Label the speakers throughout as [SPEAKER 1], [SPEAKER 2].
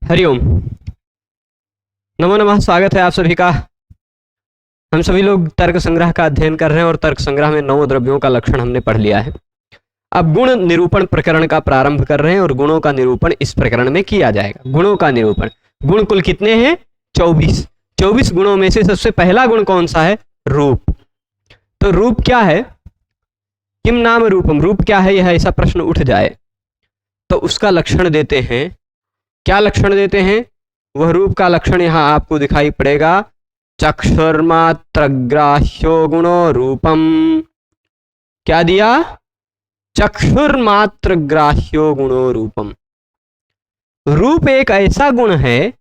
[SPEAKER 1] हरिओम। नमो नमः। स्वागत है आप सभी का। हम सभी लोग तर्क संग्रह का अध्ययन कर रहे हैं और तर्क संग्रह में 9 द्रव्यों का लक्षण हमने पढ़ लिया है। अब गुण निरूपण प्रकरण का प्रारंभ कर रहे हैं और गुणों का निरूपण इस प्रकरण में किया जाएगा। गुणों का निरूपण। गुण कुल कितने हैं? 24। 24 गुणों में से सबसे पहला गुण कौन सा है? रूप। तो रूप क्या है? किम नाम रूपम, रूप क्या है? यह ऐसा प्रश्न उठ जाए तो उसका लक्षण देते हैं। क्या लक्षण देते हैं? वह रूप का लक्षण यहां आपको दिखाई पड़ेगा। चक्षुर्मात्रग्राह्यो गुणो रूपम। क्या दिया? चक्षुर्मात्रग्राह्यो गुणो रूपम। रूप एक ऐसा गुण है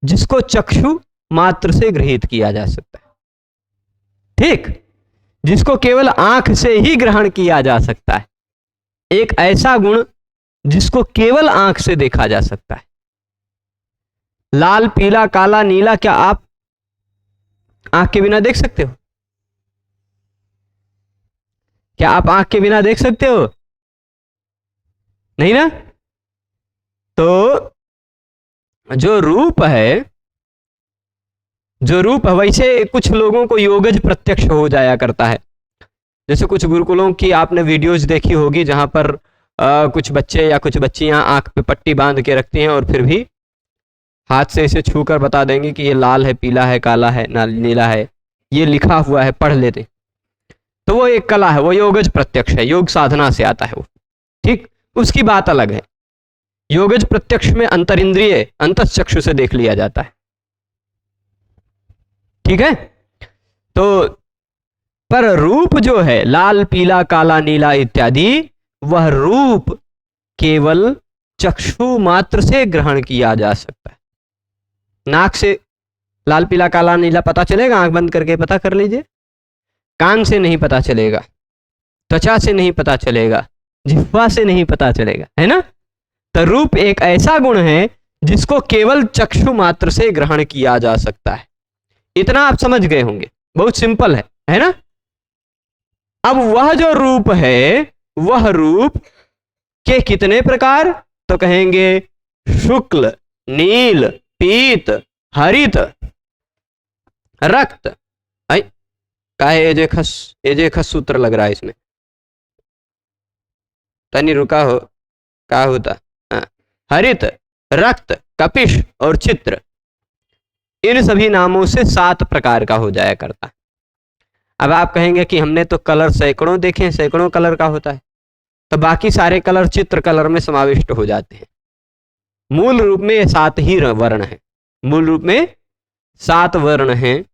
[SPEAKER 1] जिसको चक्षु मात्र से गृहीत किया जा सकता है। ठीक, जिसको केवल आंख से ही ग्रहण किया जा सकता है। एक ऐसा गुण जिसको केवल आंख से देखा जा सकता है। लाल, पीला, काला, नीला, क्या आप आंख के बिना देख सकते हो? क्या आप आंख के बिना देख सकते हो? नहीं ना? तो जो रूप है वैसे कुछ लोगों को योगज प्रत्यक्ष हो जाया करता है। जैसे कुछ गुरुकुलों की आपने वीडियोज देखी होगी जहां पर कुछ बच्चे या कुछ बच्चियां आंख पे पट्टी बांध के रखती हैं और फिर भी हाथ से इसे छूकर बता देंगे कि ये लाल है, पीला है, काला है, नीला है, ये लिखा हुआ है, पढ़ लेते। तो वो एक कला है, वो योगज प्रत्यक्ष है, योग साधना से आता है वो। ठीक, उसकी बात अलग है। योगज प्रत्यक्ष में अंतरिंद्रिय अंतःचक्षु से देख लिया जाता है। ठीक है। तो पर रूप जो है लाल, पीला, काला, नीला इत्यादि, वह रूप केवल चक्षु मात्र से ग्रहण किया जा सकता है। नाक से लाल, पीला, काला, नीला पता चलेगा? आंख बंद करके पता कर लीजिए। कान से नहीं पता चलेगा, त्वचा से नहीं पता चलेगा, जिह्वा से नहीं पता चलेगा, है ना? तो रूप एक ऐसा गुण है जिसको केवल चक्षु मात्र से ग्रहण किया जा सकता है। इतना आप समझ गए होंगे, बहुत सिंपल है ना? अब वह जो रूप है, वह रूप के कितने प्रकार? तो कहेंगे शुक्ल, नील, पीत, हरित, रक्त। का है एजेखस सूत्र लग रहा है इसमें। तनी रुका हो, क्या होता? हरित, रक्त, कपिश और चित्र। इन सभी नामों से 7 प्रकार का हो जाया करता है। अब आप कहेंगे कि हमने तो कलर सैकड़ों देखे, सैकड़ों कलर का होता है, तो बाकी सारे कलर चित्र कलर में समाविष्ट हो जाते हैं। मूल रूप में 7 ही वर्ण है। मूल रूप में 7 वर्ण हैं।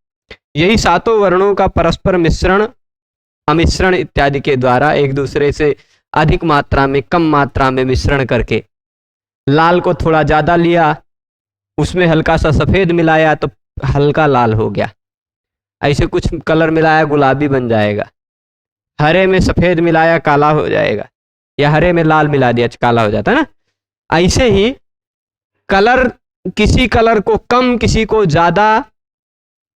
[SPEAKER 1] यही 7 वर्णों का परस्पर मिश्रण, अमिश्रण इत्यादि के द्वारा एक दूसरे से अधिक मात्रा में, कम मात्रा में मिश्रण करके, लाल को थोड़ा ज्यादा लिया, उसमें हल्का सा सफेद मिलाया तो हल्का लाल हो गया। ऐसे कुछ कलर मिलाया, गुलाबी बन जाएगा। हरे में सफेद मिलाया, काला हो जाएगा, या हरे में लाल मिला दिया, काला हो जाता है ना? ऐसे ही कलर, किसी कलर को कम, किसी को ज्यादा,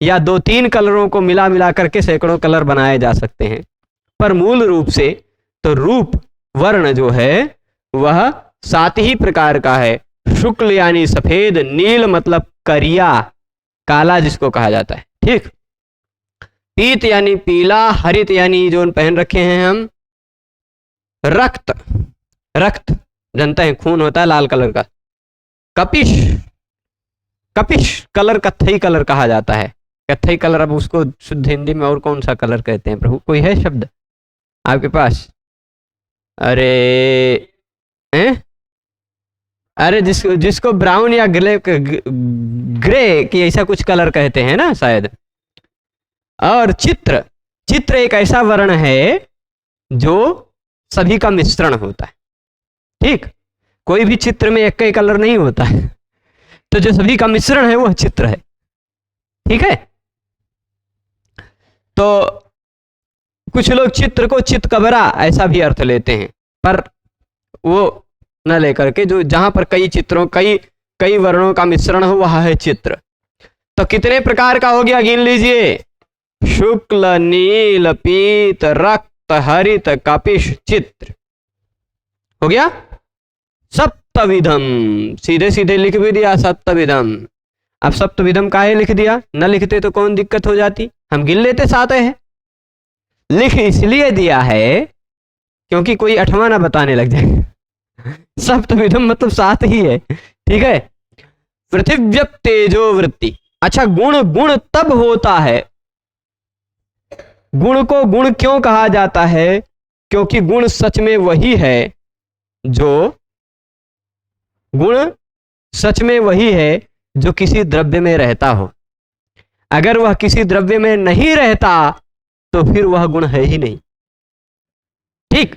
[SPEAKER 1] या 2-3 कलरों को मिला मिला करके सैकड़ों कलर बनाए जा सकते हैं। पर मूल रूप से तो रूप वर्ण जो है वह 7 ही प्रकार का है। शुक्ल यानी सफेद, नील मतलब करिया, काला जिसको कहा जाता है। ठीक, पीत यानी पीला, हरित यानी जो पहन रखे हैं हम, रक्त, रक्त जानते हैं खून होता है लाल कलर का। कपिश, कपिश कलर कत्थई कलर कहा जाता है। कत्थई कलर, अब उसको शुद्ध हिंदी में और कौन सा कलर कहते हैं प्रभु? कोई है शब्द आपके पास? अरे जिसको ब्राउन या ग्रे की ऐसा कुछ कलर कहते हैं ना शायद। और चित्र, चित्र एक ऐसा वर्ण है जो सभी का मिश्रण होता है। ठीक, कोई भी चित्र में एक ही कलर नहीं होता है, तो जो सभी का मिश्रण है वह चित्र है। ठीक है। तो कुछ लोग चित्र को चितकबरा ऐसा भी अर्थ लेते हैं, पर वो न लेकर के जो जहां पर कई चित्रों, कई वर्णों का मिश्रण हो, वह है चित्र। तो कितने प्रकार का हो गया? गिन लीजिए। शुक्ल, नील, पीत, रक्त, हरित, कपिश, चित्र। हो गया? सब सप्तविधम, सीधे सीधे लिख भी दिया सप्तविधम। अब सप्तविधम काहे लिख दिया, न लिखते तो कौन दिक्कत हो जाती, हम गिन लेते सात है। लिख इसलिए दिया है क्योंकि कोई अठवां ना बताने लग जाए। सप्तविधम मतलब सात ही है, ठीक है। पृथिव्यप तेजो वृत्ति। अच्छा, गुण गुण तब होता है, गुण को गुण क्यों कहा जाता है, क्योंकि गुण सच में वही है जो, गुण सच में वही है जो किसी द्रव्य में रहता हो। अगर वह किसी द्रव्य में नहीं रहता तो फिर वह गुण है ही नहीं। ठीक,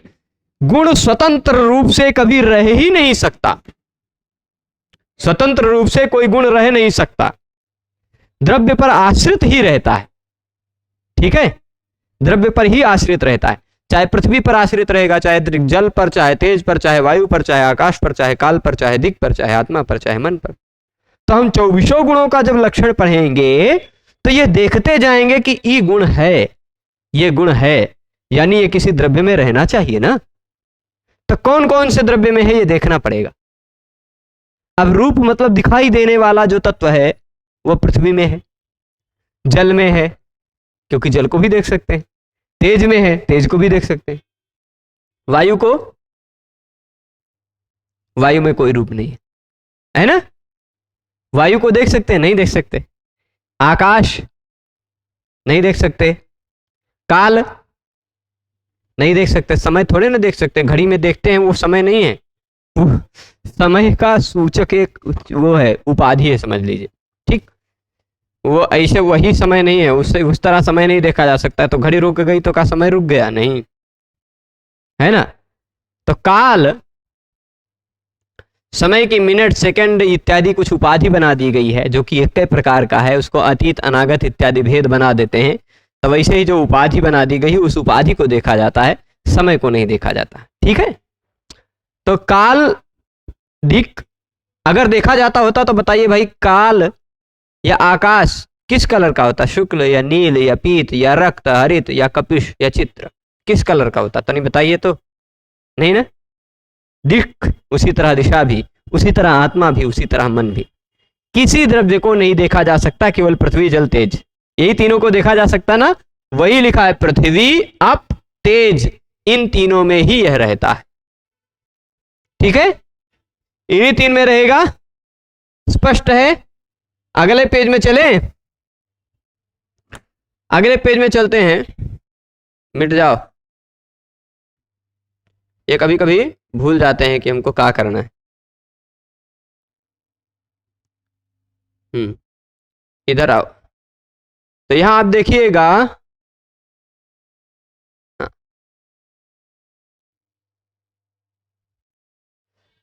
[SPEAKER 1] गुण स्वतंत्र रूप से कभी रह ही नहीं सकता, स्वतंत्र रूप से कोई गुण रह नहीं सकता, द्रव्य पर आश्रित ही रहता है। ठीक है, द्रव्य पर ही आश्रित रहता है, चाहे पृथ्वी पर आश्रित रहेगा, चाहे जल पर, चाहे तेज पर, चाहे वायु पर, चाहे आकाश पर, चाहे काल पर, चाहे दिक् पर, चाहे आत्मा पर, चाहे मन पर। तो हम 24 गुणों का जब लक्षण पढ़ेंगे तो ये देखते जाएंगे कि ये गुण है, ये गुण है, यानी ये किसी द्रव्य में रहना चाहिए ना। तो कौन कौन से द्रव्य में है ये देखना पड़ेगा। अब रूप मतलब दिखाई देने वाला जो तत्व है वो पृथ्वी में है, जल में है क्योंकि जल को भी देख सकते हैं, तेज में है, तेज को भी देख सकते हैं, वायु को, वायु में कोई रूप नहीं है ना, वायु को देख सकते हैं, नहीं देख सकते, आकाश नहीं देख सकते, काल नहीं देख सकते, समय थोड़े ना देख सकते, घड़ी में देखते हैं वो समय नहीं है, वो समय का सूचक एक वो है, उपाधि है समझ लीजिए। ठीक, वो ऐसे वही समय नहीं है, उससे उस तरह समय नहीं देखा जा सकता है। तो घड़ी रुक गई तो क्या समय रुक गया, नहीं है ना। तो काल समय की मिनट सेकंड इत्यादि कुछ उपाधि बना दी गई है जो कि एक प्रकार का है, उसको अतीत अनागत इत्यादि भेद बना देते हैं। तो वैसे ही जो उपाधि बना दी गई उस उपाधि को देखा जाता है, समय को नहीं देखा जाता। ठीक है, तो काल दिक् अगर देखा जाता होता तो बताइए भाई, काल या आकाश किस कलर का होता, शुक्ल या नील या पीत या रक्त हरित या कपिश या चित्र, किस कलर का होता, तो नहीं बताइए तो, नहीं ना। दिक् उसी तरह दिशा भी, उसी तरह आत्मा भी, उसी तरह मन भी। किसी द्रव्य को नहीं देखा जा सकता, केवल पृथ्वी जल तेज, यही तीनों को देखा जा सकता ना। वही लिखा है, पृथ्वी अप तेज, इन तीनों में ही यह रहता है। ठीक है, इन्हीं तीन में रहेगा, स्पष्ट है। अगले पेज में चले, अगले पेज में चलते हैं, मिट जाओ, ये कभी कभी भूल जाते हैं कि हमको क्या करना है। इधर आओ, तो यहां आप देखिएगा,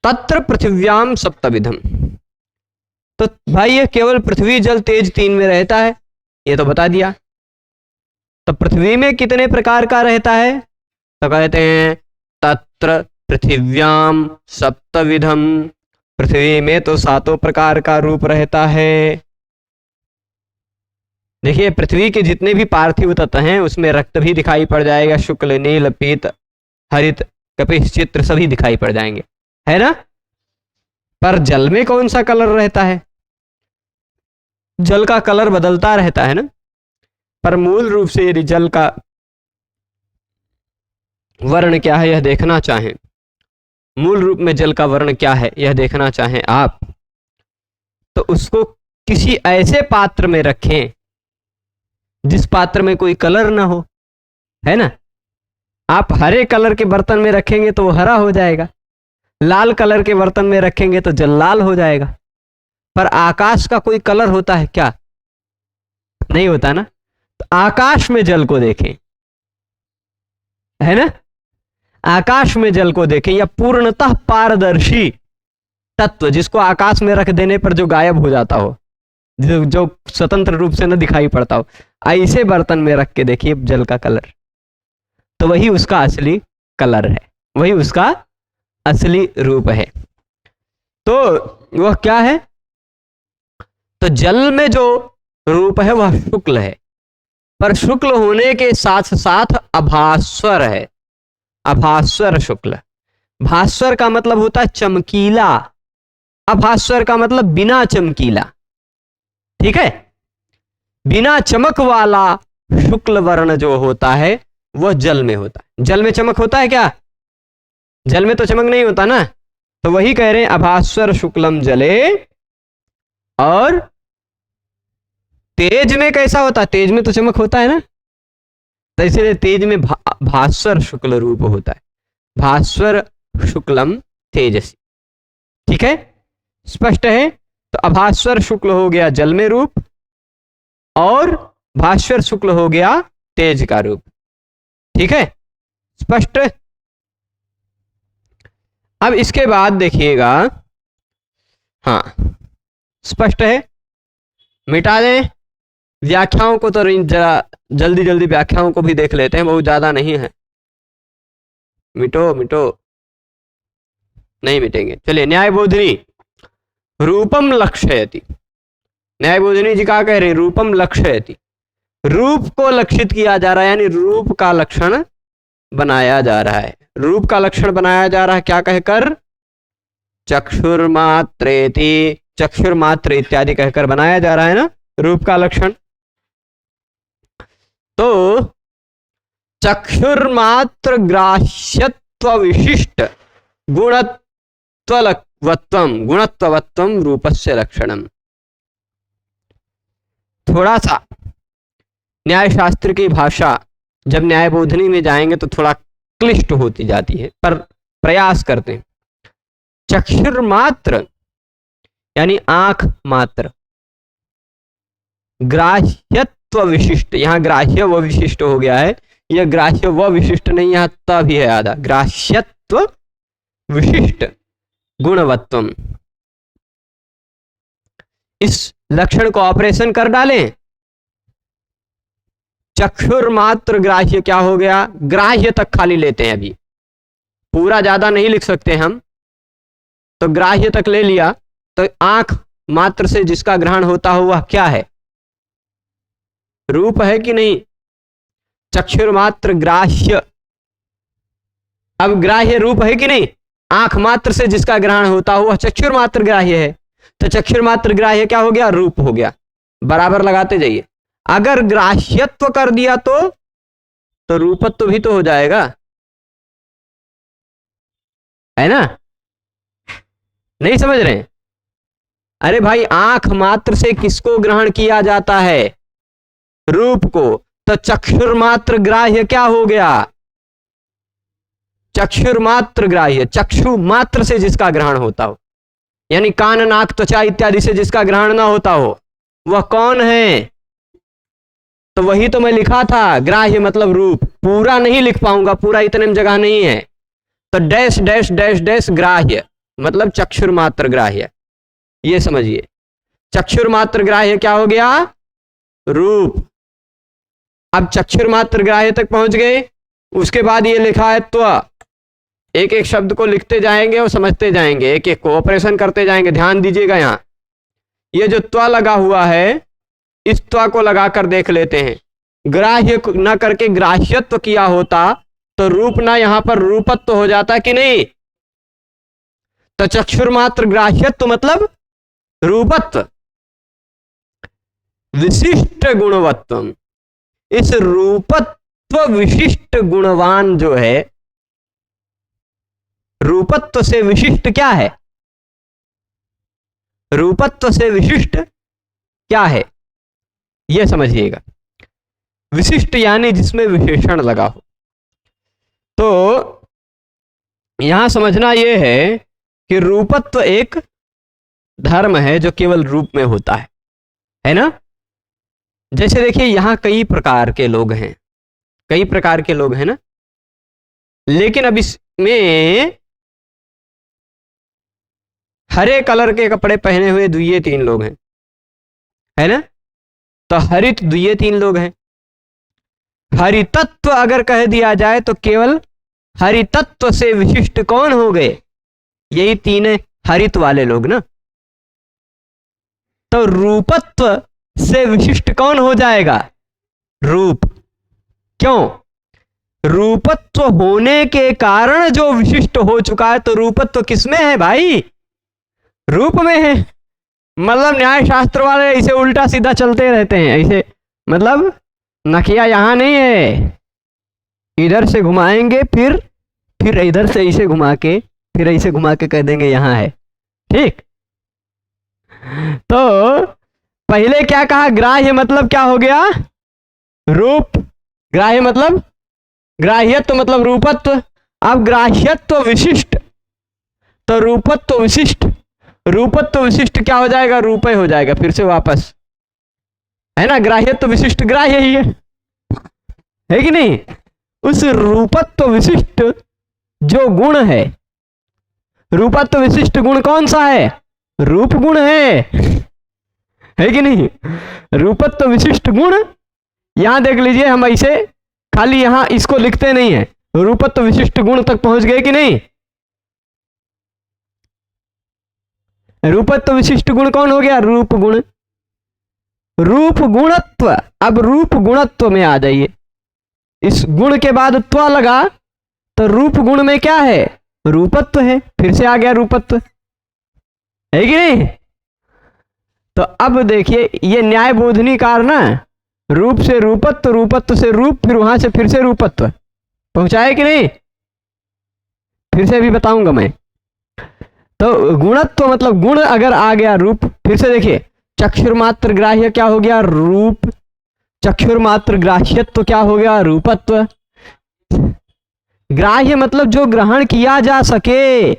[SPEAKER 1] तत्र पृथिव्याम सप्तविधम। तो भाई ये केवल पृथ्वी जल तेज तीन में रहता है, ये तो बता दिया। तो पृथ्वी में कितने प्रकार का रहता है, तो कहते हैं तत्र पृथिव्याम सप्तविधम, पृथ्वी में तो सातों प्रकार का रूप रहता है। देखिए, पृथ्वी के जितने भी पार्थिव तत्व हैं उसमें रक्त भी दिखाई पड़ जाएगा, शुक्ल नील पीत हरित कपिश चित्र सभी दिखाई पड़ जाएंगे, है ना। पर जल में कौन सा कलर रहता है, जल का कलर बदलता रहता है ना। पर मूल रूप से यदि जल का वर्ण क्या है यह देखना चाहें, मूल रूप में जल का वर्ण क्या है यह देखना चाहें आप, तो उसको किसी ऐसे पात्र में रखें जिस पात्र में कोई कलर ना हो, है ना। आप हरे कलर के बर्तन में रखेंगे तो वो हरा हो जाएगा, लाल कलर के बर्तन में रखेंगे तो जल लाल हो जाएगा। पर आकाश का कोई कलर होता है क्या, नहीं होता ना। तो आकाश में जल को देखें, है ना, आकाश में जल को देखें, या पूर्णतः पारदर्शी तत्व जिसको आकाश में रख देने पर जो गायब हो जाता हो, जो स्वतंत्र रूप से न दिखाई पड़ता हो, ऐसे बर्तन में रख के देखिए जल का कलर, तो वही उसका असली कलर है, वही उसका असली रूप है। तो वह क्या है, तो जल में जो रूप है वह शुक्ल है, पर शुक्ल होने के साथ साथ अभास्वर है, अभास्वर शुक्ल। भास्वर का मतलब होता है चमकीला, अभास्वर का मतलब बिना चमकीला। ठीक है, बिना चमक वाला शुक्ल वर्ण जो होता है वह जल में होता है। जल में चमक होता है क्या? जल में तो चमक नहीं होता ना, तो वही कह रहे हैं अभास्वर शुक्लम जले। और तेज में कैसा होता है? तेज में तो चमक होता है ना, तो इसलिए तेज में भास्वर शुक्ल रूप होता है। भास्वर शुक्लम तेजसी। ठीक है, स्पष्ट है। तो अभास्वर शुक्ल हो गया जल में रूप, और भास्वर शुक्ल हो गया तेज का रूप। ठीक है, स्पष्ट। अब इसके बाद देखिएगा, हाँ स्पष्ट है, मिटा दें व्याख्याओं को। तो जरा जल्दी जल्दी व्याख्याओं को भी देख लेते हैं, बहुत ज्यादा नहीं है। मिटो मिटो, नहीं मिटेंगे। चलिए, न्यायबोधिनी रूपम लक्षयति। न्यायबोधिनी जी क्या कह रहे हैं? रूपम लक्षयति, रूप को लक्षित किया जा रहा है, यानी रूप का लक्षण बनाया जा रहा है। रूप का लक्षण बनाया जा रहा है क्या कहकर? चक्षुर्मात्रेति, चक्षुर्मात्र इत्यादि कहकर बनाया जा रहा है ना रूप का लक्षण। तो चक्षुर्मात्र ग्राह्यत्व विशिष्ट गुणत्ववत्वम रूपस्य लक्षणम। थोड़ा सा न्यायशास्त्र की भाषा जब न्यायबोधिनी में जाएंगे तो थोड़ा क्लिष्ट होती जाती है, पर प्रयास करते हैं। चक्षुर्मात्र यानी आंख मात्र, ग्राह्यत्व विशिष्ट, यहां ग्राह्य व विशिष्ट हो गया है, यह ग्राह्य व विशिष्ट नहीं, यहां त भी है आधा। ग्राह्यत्व विशिष्ट गुणवत्वम, इस लक्षण को ऑपरेशन कर डालें। चक्षुर्मात्र ग्राह्य क्या हो गया? ग्राह्य तक खाली लेते हैं, अभी पूरा ज्यादा नहीं लिख सकते हम, तो ग्राह्य तक ले लिया। तो आंख मात्र से जिसका ग्रहण होता हो वह क्या है? रूप है कि नहीं? चक्षुर्मात्र ग्राह्य, अब ग्राह्य रूप है कि नहीं? आंख मात्र से जिसका ग्रहण होता हो वह चक्षुर्मात्र ग्राह्य है, तो चक्षुर्मात्र ग्राह्य क्या हो गया? रूप हो गया। बराबर लगाते जाइए। अगर ग्राह्यत्व कर दिया तो रूपत्व भी तो हो जाएगा, है ना? नहीं समझ रहे हैं? अरे भाई, आंख मात्र से किसको ग्रहण किया जाता है? रूप को। तो चक्षुर्मात्र ग्राह्य क्या हो गया? चक्षुर्मात्र ग्राह्य, चक्षु मात्र से जिसका ग्रहण होता हो, यानी कान नाक त्वचा इत्यादि से जिसका ग्रहण ना होता हो, वह कौन है? तो वही तो मैं लिखा था, ग्राह्य मतलब रूप। पूरा नहीं लिख पाऊंगा, पूरा इतने में जगह नहीं है। तो डैश डैश डैश डैश ग्राह्य मतलब चक्षुर्मात्र ग्राह्य, ये समझिए। चक्षुर्मात्र ग्राह्य क्या हो गया? रूप। अब चक्षुर्मात्र ग्राह्य तक पहुंच गए, उसके बाद ये लिखा है त्व। एक एक शब्द को लिखते जाएंगे और समझते जाएंगे, एक एक को ऑपरेशन करते जाएंगे। ध्यान दीजिएगा, यहां ये जो त्व लगा हुआ है, इस त्व को लगाकर देख लेते हैं। ग्राह्य न करके ग्राह्यत्व किया होता तो रूप ना यहां पर रूपत्व हो जाता कि नहीं? तो चक्षुर्मात्र ग्राह्यत्व मतलब रूपत्व, विशिष्ट गुणवत्व। इस रूपत्व विशिष्ट गुणवान जो है, रूपत्व से विशिष्ट क्या है? रूपत्व से विशिष्ट क्या है, यह समझिएगा। विशिष्ट यानी जिसमें विशेषण लगा हो। तो यहां समझना यह है कि रूपत्व एक धर्म है जो केवल रूप में होता है ना? जैसे देखिए, यहां कई प्रकार के लोग हैं, कई प्रकार के लोग हैं ना, लेकिन अब इसमें हरे कलर के कपड़े पहने हुए दुइये तीन लोग हैं, है ना? तो हरित दुइये तीन लोग हैं। हरितत्व अगर कह दिया जाए तो केवल हरितत्व से विशिष्ट कौन हो गए? यही तीन हरित वाले लोग ना। तो रूपत्व से विशिष्ट कौन हो जाएगा? रूप। क्यों? रूपत्व होने के कारण जो विशिष्ट हो चुका है, तो रूपत्व किसमें है भाई? रूप में है। मतलब न्याय शास्त्र वाले इसे उल्टा सीधा चलते रहते हैं ऐसे, मतलब नकिया यहां नहीं है, इधर से घुमाएंगे, फिर इधर से इसे घुमा के, फिर ऐसे घुमा के कह देंगे यहां है। ठीक, तो पहले क्या कहा? ग्राह्य मतलब क्या हो गया? रूप। ग्राह्य मतलब, ग्राह्यत्व मतलब रूपत्व। अब ग्राह्यत्व विशिष्ट, तो रूपत्व विशिष्ट, रूपत्व विशिष्ट क्या हो जाएगा? रूपय हो जाएगा फिर से वापस, है ना? ग्राह्यत्व विशिष्ट ग्राह्य ही है कि नहीं? उस रूपत्व विशिष्ट जो गुण है, रूपत्व विशिष्ट गुण कौन सा है? रूप गुण है कि नहीं? रूपत्व विशिष्ट गुण, यहां देख लीजिए, हम ऐसे खाली यहां इसको लिखते नहीं है, रूपत्व विशिष्ट गुण तक पहुंच गए कि नहीं? रूपत्व विशिष्ट गुण कौन हो गया? रूप गुण। रूप गुणत्व, अब रूप गुणत्व में आ जाइए। इस गुण के बाद त्व लगा, तो रूप गुण में क्या है? रूपत्व है, फिर से आ गया रूपत्व, है कि नहीं? तो अब देखिए, ये न्याय बोधनी कार ना, रूप से रूपत्व, रूपत्व से रूप, फिर वहां से फिर से रूपत्व पहुंचाए कि नहीं? फिर से भी बताऊंगा मैं। तो गुणत्व मतलब गुण अगर आ गया, रूप, फिर से देखिए, चक्षुर्मात्र ग्राह्य क्या हो गया? रूप। चक्षुर्मात्र ग्राह्यत्व क्या हो गया? रूपत्व। ग्राह्य मतलब जो ग्रहण किया जा सके,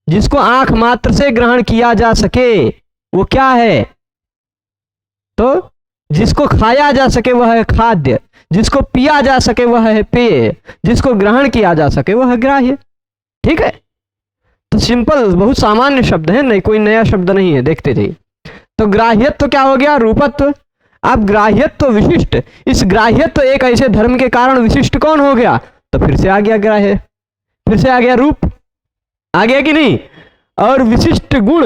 [SPEAKER 1] जिसको आंख मात्र से ग्रहण किया जा सके, वो क्या है? तो जिसको खाया जा सके वह है खाद्य, जिसको पिया जा सके वह है पेय, जिसको ग्रहण किया जा सके वह है ग्राह्य। ठीक है, तो सिंपल, बहुत सामान्य शब्द है, नहीं कोई नया शब्द नहीं है, देखते थे। तो ग्राह्यत्व क्या हो गया? रूपत्व। अब ग्राह्यत्व विशिष्ट, इस ग्राह्यत्व एक ऐसे धर्म के कारण विशिष्ट कौन हो गया? तो फिर से आ गया ग्राह्य, फिर से आ गया रूप, आ गया कि नहीं? और विशिष्ट गुण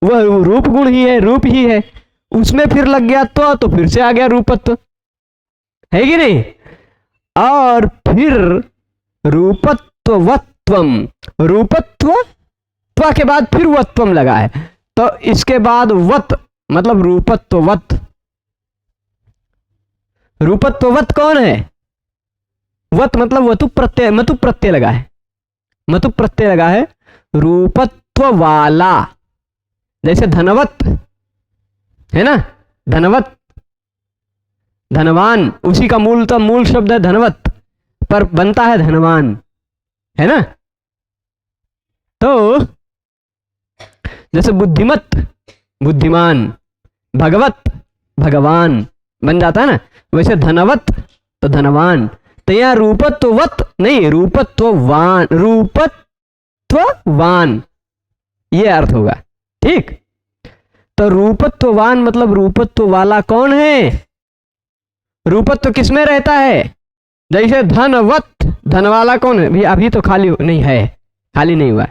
[SPEAKER 1] वह रूप गुण ही है, रूप ही है, उसमें फिर लग गया तो फिर से आ गया रूपत्व, है कि नहीं? और फिर रूपत्ववत्वम, रूपत्व त्व के बाद फिर वत्वम लगा है, तो इसके बाद वत मतलब रूपत्ववत। रूपत्ववत कौन है? वत मतलब वतु प्रत्यय, मतु प्रत्यय लगा है, मतु प्रत्यय लगा है। रूपत्व वाला, जैसे धनवत है ना, धनवत, धनवान, उसी का मूल शब्द है धनवत, पर बनता है धनवान, है ना? तो जैसे बुद्धिमत, बुद्धिमान, भगवत, भगवान बन जाता है ना, वैसे धनवत तो धनवान। तो यह रूपत्ववत नहीं, रूपत्ववान, रूपत्ववान ये अर्थ होगा। ठीक, तो रूपत्ववान मतलब रूपत्व वाला कौन है? रूपत्व किसमें रहता है? जैसे धनवत, धन वाला कौन है? अभी तो खाली नहीं है, खाली नहीं हुआ,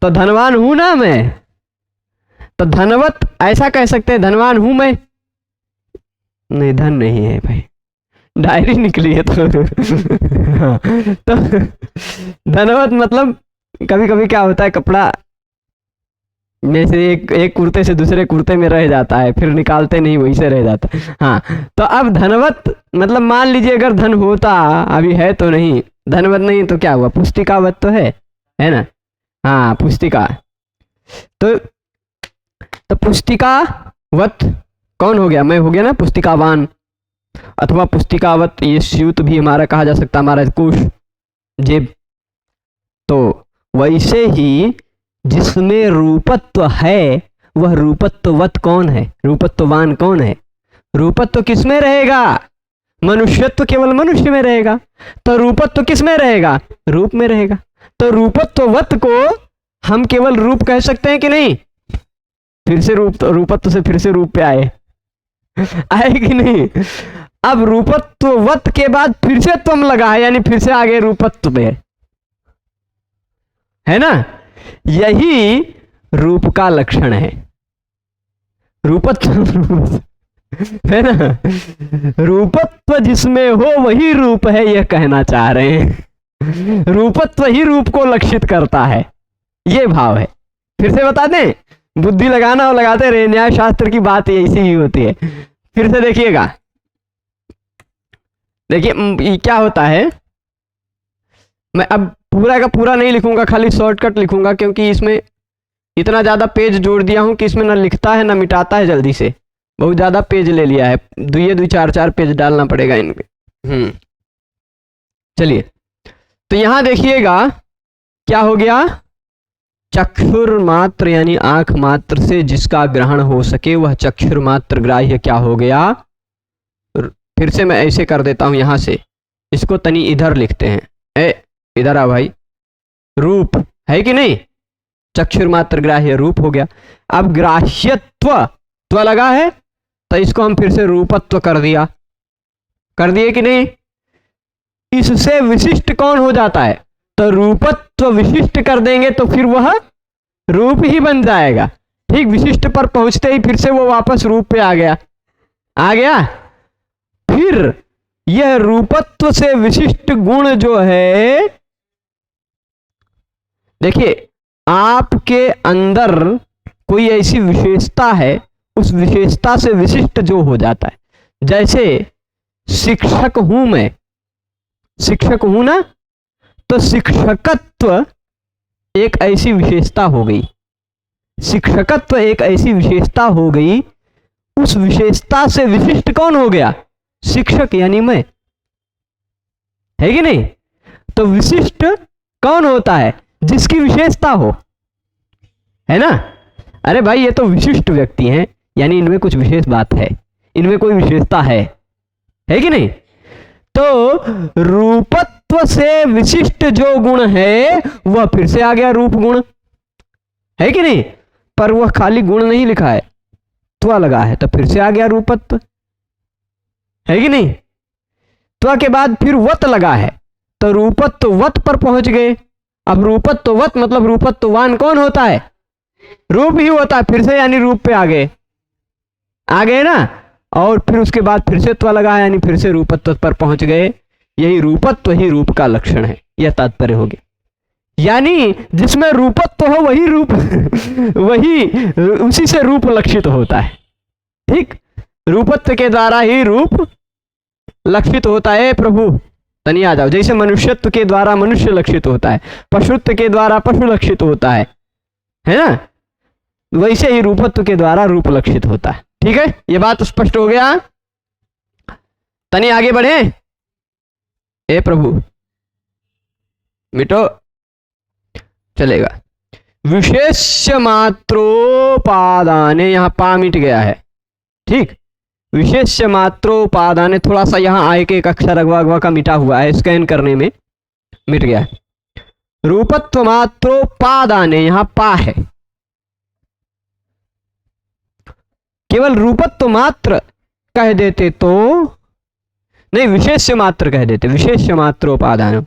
[SPEAKER 1] तो धनवान हूं ना मैं, तो धनवत ऐसा कह सकते हैं, धनवान हूं मैं, नहीं धन नहीं है भाई, डायरी निकली है तो हाँ, तो धनवत मतलब कभी कभी क्या होता है, कपड़ा में से एक कुर्ते से दूसरे कुर्ते में रह जाता है, फिर निकालते नहीं, वहीं से रह जाता है। हाँ, तो अब धनवत मतलब मान लीजिए अगर धन होता, अभी है तो नहीं, धनवत नहीं तो क्या हुआ? पुस्तिकावत तो है ना? हाँ, पुस्तिका, तो पुस्तिकावत कौन हो गया? मैं हो गया ना पुस्तिकावान, अथवा पुस्तिकावत, ये स्यूत भी हमारा कहा जा सकता, हमारा कोश, जेब। तो वैसे ही जिसमें रूपत्व है वह रूपत्ववत कौन है? रूपत्ववान कौन है? रूपत्व किसमें रहेगा? मनुष्यत्व केवल मनुष्य में रहेगा, तो रूपत्व किसमें रहेगा? रूप में रहेगा। तो रूपत्ववत को हम केवल रूप कह सकते हैं कि नहीं? फिर से रूपत्व से फिर से रूप पे आए कि नहीं? अब रूपत्ववत के बाद फिर से त्वम लगा है, यानी फिर से आगे रूपत्व में, है ना? यही रूप का लक्षण है। रूपत्व है ना, रूपत्व जिसमें हो वही रूप है, यह कहना चाह रहे हैं। रूपत्व ही रूप को लक्षित करता है, ये भाव है। फिर से बता दें, बुद्धि लगाना और लगाते रहे, न्याय शास्त्र की बात ऐसी ही होती है। फिर से देखिएगा, देखिए क्या होता है। मैं अब पूरा का पूरा नहीं लिखूंगा, खाली शॉर्टकट लिखूंगा, क्योंकि इसमें इतना ज्यादा पेज जोड़ दिया हूं कि इसमें ना लिखता है ना मिटाता है जल्दी से। बहुत ज्यादा पेज ले लिया है, दुई 4 पेज डालना पड़ेगा इनमें। चलिए, तो यहां देखिएगा क्या हो गया। चक्षुर मात्र यानी आंख मात्र से जिसका ग्रहण हो सके वह चक्षुर मात्र ग्राह्य क्या हो गया। फिर से मैं ऐसे कर देता हूं, यहां से इसको तनी इधर लिखते हैं। इधर आ भाई, रूप है कि नहीं, चक्षुर मात्र ग्राह्य रूप हो गया। अब ग्राह्यत्व लगा है, तो इसको हम फिर से रूपत्व कर दिए कि नहीं। इससे विशिष्ट कौन हो जाता है, तो रूपत्व विशिष्ट कर देंगे तो फिर वह रूप ही बन जाएगा। ठीक, विशिष्ट पर पहुंचते ही फिर से वो वापस रूप पे आ गया। फिर यह रूपत्व से विशिष्ट गुण जो है, देखिए आपके अंदर कोई ऐसी विशेषता है, उस विशेषता से विशिष्ट जो हो जाता है। जैसे शिक्षक हूं मैं, शिक्षक हूं ना, तो शिक्षकत्व एक ऐसी विशेषता हो गई, शिक्षकत्व एक ऐसी विशेषता हो गई। उस विशेषता से विशिष्ट कौन हो गया, शिक्षक यानी मैं, है कि नहीं। तो विशिष्ट कौन होता है, जिसकी विशेषता हो, है ना। अरे भाई ये तो विशिष्ट व्यक्ति हैं, यानी इनमें कुछ विशेष बात है, इनमें कोई विशेषता है कि नहीं। तो रूपत्व से विशिष्ट जो गुण है वह फिर से आ गया रूप गुण, है कि नहीं। पर वह खाली गुण नहीं लिखा है, त्व लगा है, तो फिर से आ गया रूपत्व, है कि नहीं। त्व के बाद फिर वत लगा है, तो रूपत्व वत पर पहुंच गए। अब रूपत्व वत मतलब रूपत्ववान कौन होता है, रूप ही होता है, फिर से यानी रूप पे आ गए ना। और फिर उसके बाद फिर से त्व लगा, यानी फिर से रूपत्व पर पहुंच गए। यही रूपत्व ही रूप का लक्षण है, यह तात्पर्य हो गया। यानी जिसमें रूपत्व हो वही रूप वही उसी से रूप लक्षित होता है। ठीक, रूपत्व के द्वारा ही रूप लक्षित होता है। प्रभु तनी आ जाओ, जैसे मनुष्यत्व के द्वारा मनुष्य लक्षित होता है, पशुत्व के द्वारा पशु लक्षित होता है ना, वैसे ही रूपत्व के द्वारा रूप लक्षित होता है। ठीक है, ये बात स्पष्ट हो गया। तनी आगे बढ़े। ए प्रभु मिटो, चलेगा। विशेष्य मात्रोपादाने, यहां पा मिट गया है। ठीक, विशेष्य मात्रोपादाने, थोड़ा सा यहां आय के एक अक्षर अगवा का मिटा हुआ है, स्कैन करने में मिट गया है। रूपत्व मात्रोपादाने, यहां पा है। केवल रूपत्व मात्र कह देते तो नहीं, विशेष्य मात्र कह देते, विशेष्य मात्रोपादान।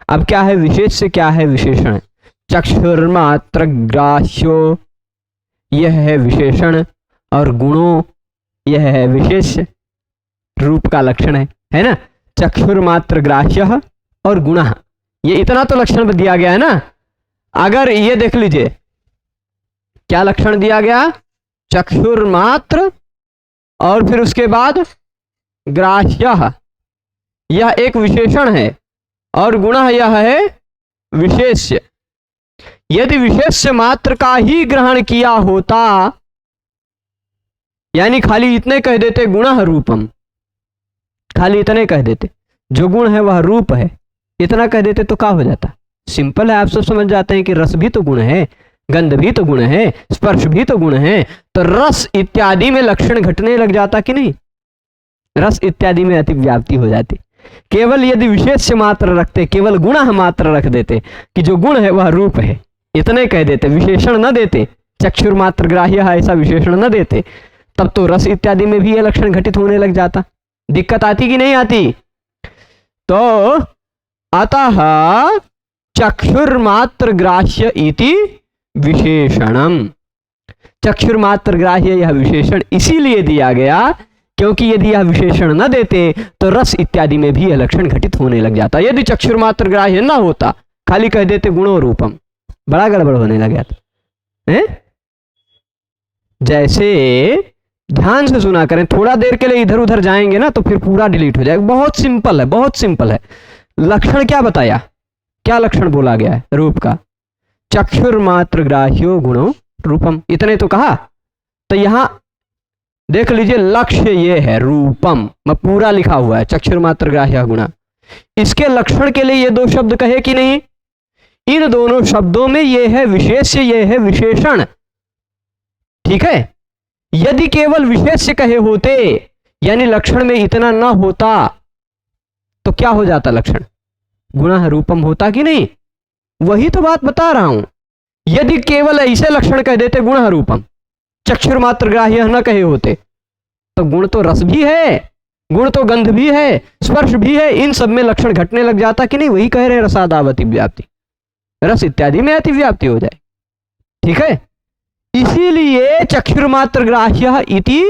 [SPEAKER 1] अब क्या है विशेष्य, क्या है विशेषण। चक्षुर्मात्र ग्राह्यो यह है विशेषण, और गुणों यह है विशेष्य, रूप का लक्षण है ना। चक्षुर्मात्र ग्राह्य और गुण, ये इतना तो लक्षण दिया गया है ना। अगर ये देख लीजिए क्या लक्षण दिया गया, चक्षुर्मात्र और फिर उसके बाद ग्राह्य, यह एक विशेषण है, और गुण यह है विशेष्य। यदि विशेष्य मात्र का ही ग्रहण किया होता, यानी खाली इतने कह देते गुण रूपम, खाली इतने कह देते जो गुण है वह रूप है, इतना कह देते तो क्या हो जाता। सिंपल है, आप सब समझ जाते हैं कि रस भी तो गुण है, गंध भी तो गुण है, स्पर्श भी तो गुण है। तो रस इत्यादि में लक्षण घटने लग जाता कि नहीं, रस इत्यादि में अतिव्याप्ति हो जाती। केवल यदि विशेष्य मात्र रखते, केवल गुण मात्र रख देते कि जो गुण है वह रूप है, इतने कह देते, विशेषण न देते, चक्षुर मात्र ग्राह्य है ऐसा विशेषण न देते, तब तो रस इत्यादि में भी यह लक्षण घटित होने लग जाता। दिक्कत आती कि नहीं आती। तो अतः चक्षुर्मात्र ग्राह्य इति विशेषणम, चक्षुर्मात्र ग्राह्य यह विशेषण इसीलिए दिया गया क्योंकि यदि यह विशेषण न देते तो रस इत्यादि में भी यह लक्षण घटित होने लग जाता। यदि चक्षुर्मात्र ग्राह्य न होता, खाली कह देते गुणो रूपम, बड़ा गड़बड़ होने लग जाता है। जैसे ध्यान से सुना करें, थोड़ा देर के लिए इधर उधर जाएंगे ना तो फिर पूरा डिलीट हो जाएगा। बहुत सिंपल है, बहुत सिंपल है। लक्षण क्या बताया, क्या लक्षण बोला गया है रूप का? चक्षुर्मात्र ग्राह्यो गुणो रूपम, इतने तो कहा। तो यहां देख लीजिए, लक्ष्य ये है रूपम, मैं पूरा लिखा हुआ है, चक्षुर्मात्र ग्राह्य गुणा। इसके लक्षण के लिए ये दो शब्द कहे कि नहीं? इन दोनों शब्दों में ये है विशेष्य, ये है विशेषण। ठीक है, यदि केवल विशेष्य कहे होते, यानी लक्षण में इतना ना होता, तो क्या हो जाता? लक्षण गुणः रूपम होता कि नहीं? वही तो बात बता रहा हूं। यदि केवल ऐसे लक्षण कह देते गुणः रूपम, चक्षुर्मात्र ग्राह्य न कहे होते, तो गुण तो रस भी है, गुण तो गंध भी है, स्पर्श भी है, इन सब में लक्षण घटने लग जाता कि नहीं? वही कह रहे रसादावति व्याप्ति, रस इत्यादि में अति व्याप्ति हो जाए। ठीक है, इसीलिए चक्षुर्मात्र ग्राह्य इति